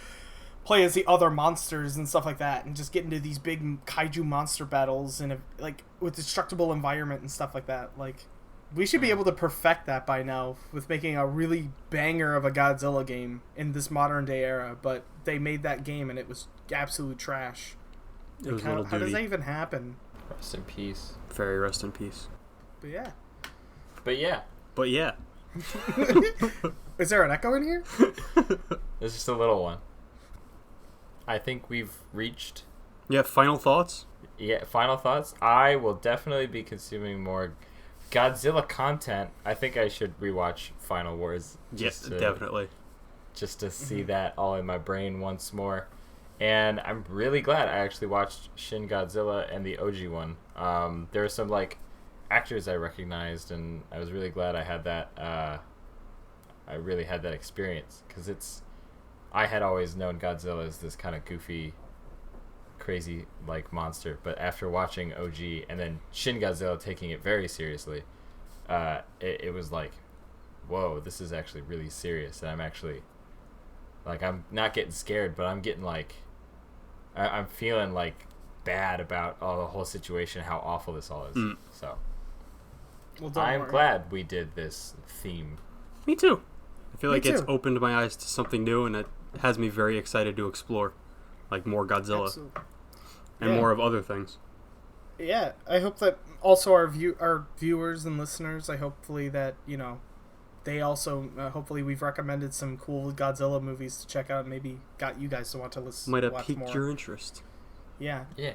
play as the other monsters and stuff like that, and just get into these big kaiju monster battles and like with destructible environment and stuff like that. Like, we should be able to perfect that by now with making a really banger of a Godzilla game in this modern day era. But they made that game and it was absolute trash. It was How Little does that Duty. even happen? Rest in peace. Fairy, rest in peace. But yeah. But yeah, But yeah. Is there an echo in here? it's just a little one. I think we've reached. Yeah, final thoughts? Yeah, final thoughts. I will definitely be consuming more Godzilla content. I think I should rewatch Final Wars. Yes, to- definitely. Just to see that all in my brain once more. And I'm really glad I actually watched Shin Godzilla and the OG one. There are some like actors I recognized, and I was really glad I had that. I really had that experience because I had always known Godzilla as this kind of goofy, crazy like monster, but after watching OG and then Shin Godzilla taking it very seriously, it was like, whoa, this is actually really serious, and I'm actually like, I'm not getting scared, but I'm getting like, I'm feeling like bad about the whole situation, how awful this all is. So Well, don't I'm worry. glad we did this theme. Me too. I feel Me like it's too. opened my eyes to something new, and it has me very excited to explore, like more Godzilla Absolutely. and Yeah. more of other things. Yeah, I hope that also our viewers and listeners, hopefully that, you know, they also, hopefully we've recommended some cool Godzilla movies to check out and maybe got you guys to want to listen, Might have watch piqued more. your interest. Yeah, Yeah.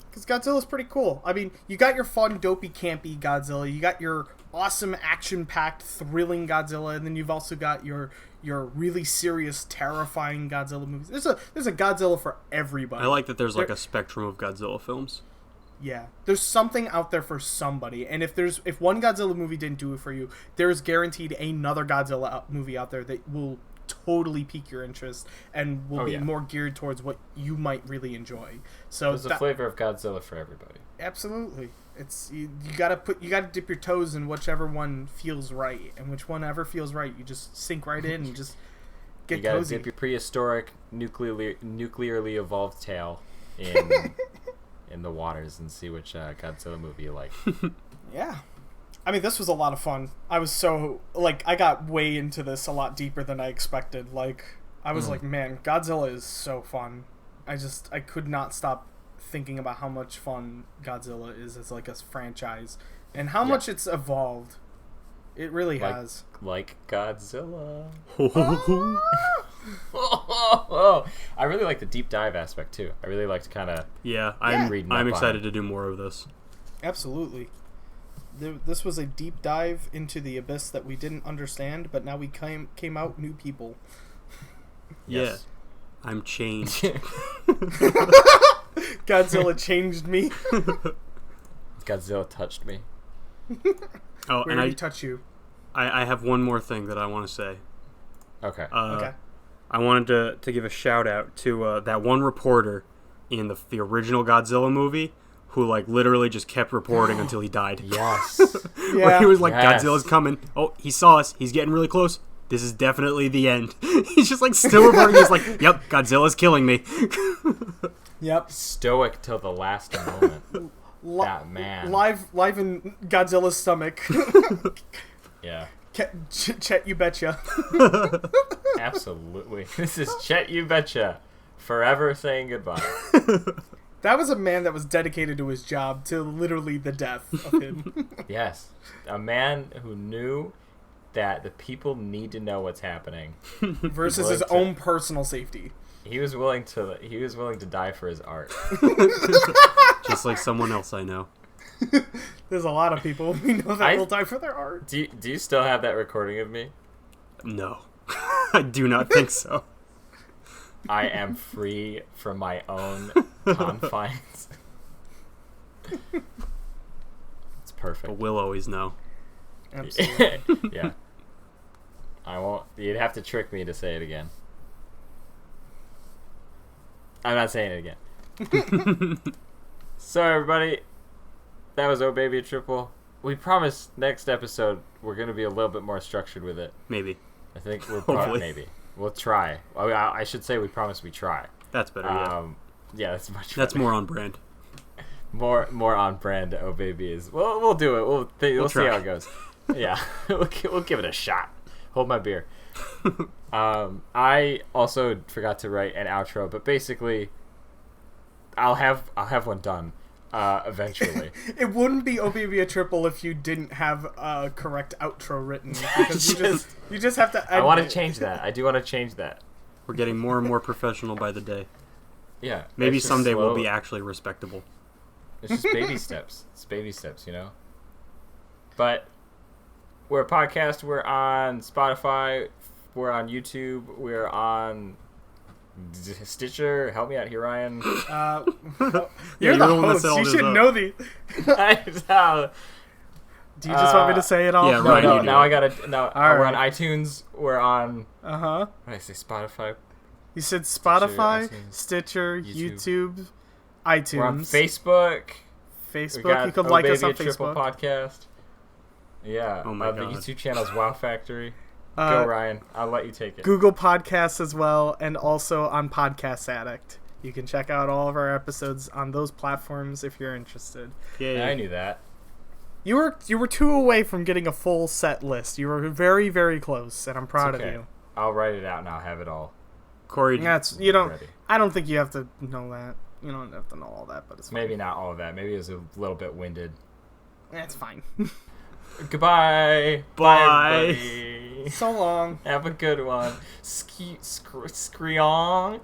because Godzilla's pretty cool. I mean, you got your fun, dopey, campy Godzilla, you got your awesome, action-packed, thrilling Godzilla, and then you've also got your really serious, terrifying Godzilla movies. There's a Godzilla for everybody. I like that there's like a spectrum of Godzilla films. Yeah, there's something out there for somebody, and if one Godzilla movie didn't do it for you, there's guaranteed another Godzilla movie out there that will totally pique your interest and will be yeah. more geared towards what you might really enjoy. So There's a flavor of Godzilla for everybody. absolutely, it's you gotta dip your toes in whichever one feels right, and which one ever feels right, you just sink right in and just get You gotta cozy. dip your prehistoric, nuclearly evolved tail in in the waters and see which Godzilla movie you like. Yeah. I mean, this was a lot of fun. I was so, like, I got way into this a lot deeper than I expected. Like, I was like, man, Godzilla is so fun. I could not stop thinking about how much fun Godzilla is as, like, a franchise. And how much it's evolved. It really has. Like Godzilla. Oh, I really like the deep dive aspect too. I really like to kind of yeah, reading I'm up on excited it. to do more of this. Absolutely. This was a deep dive into the abyss that we didn't understand, but now we came out new people. Yes. Yeah, I'm changed. Godzilla changed me. Godzilla touched me. Oh, Where and did he touch you? I have one more thing that I want to say. Okay. Okay. I wanted to give a shout out to that one reporter in the original Godzilla movie who like literally just kept reporting until he died. Yes. Where he was like, Yes. Godzilla's coming. Oh, he saw us. He's getting really close. This is definitely the end. He's just like still reporting. He's like, yep, Godzilla's killing me. Yep. Stoic till the last moment. That man. Live in Godzilla's stomach. Yeah. Chet, you betcha. Absolutely. This is Chet You Betcha. Forever saying goodbye. That was a man that was dedicated to his job to literally the death of him. Yes. A man who knew that the people need to know what's happening. Versus his own personal safety. He was willing to die for his art. Just like someone else I know. There's a lot of people we know that will die for their art. Do you still have that recording of me? No. I do not think so. I am free from my own confines. It's perfect. But we'll always know. Absolutely. Yeah. I won't. You'd have to trick me to say it again. I'm not saying it again. So everybody, that was Oh Baby Triple. We promise next episode we're going to be a little bit more structured with it. Maybe. I think we're Hopefully. maybe. We'll try. I should say we promise we try. That's better, yeah. Yeah, that's much That's better. more on brand. More on brand. Oh Baby is. We'll do it. We'll see try. how it goes. Yeah, we'll give it a shot. Hold my beer. I also forgot to write an outro, but basically, I'll have one done eventually. It wouldn't be Oh Baby a Triple if you didn't have a correct outro written. Because you just have to. I want to change that. I do want to change that. We're getting more and more professional by the day. Yeah. Maybe it's just someday we'll slow. be actually respectable. It's just baby steps. It's baby steps, you know? But we're a podcast. We're on Spotify. We're on YouTube. We're on Stitcher. Help me out here, Ryan. You're you're the the one that host. set all You this should up. know the. Do you just want me to say it all? yeah, No, Ryan, you no, do now it. I gotta. No, All we're on right. iTunes. We're on. Uh-huh. What did I say? Spotify. You said Spotify, iTunes, Stitcher, YouTube. YouTube, iTunes. We're on Facebook. We Facebook. got You can Oh like Baby us on a Triple Facebook. Podcast. Yeah. Oh my The God. YouTube channel's Wow Factory. Go, Uh, Ryan. I'll let you take it. Google Podcasts as well, and also on Podcast Addict. You can check out all of our episodes on those platforms if you're interested. Yay. I knew that. You were 2 away from getting a full set list. You were very, very close, and I'm proud It's okay. of you. I'll write it out and I'll have it all Corey, That's you don't. ready. I don't think you have to know that. You don't have to know all that, but it's fine. Maybe not all of that. Maybe it was a little bit winded. That's fine. Goodbye. Bye. Everybody. So long. Have a good one. Screonk.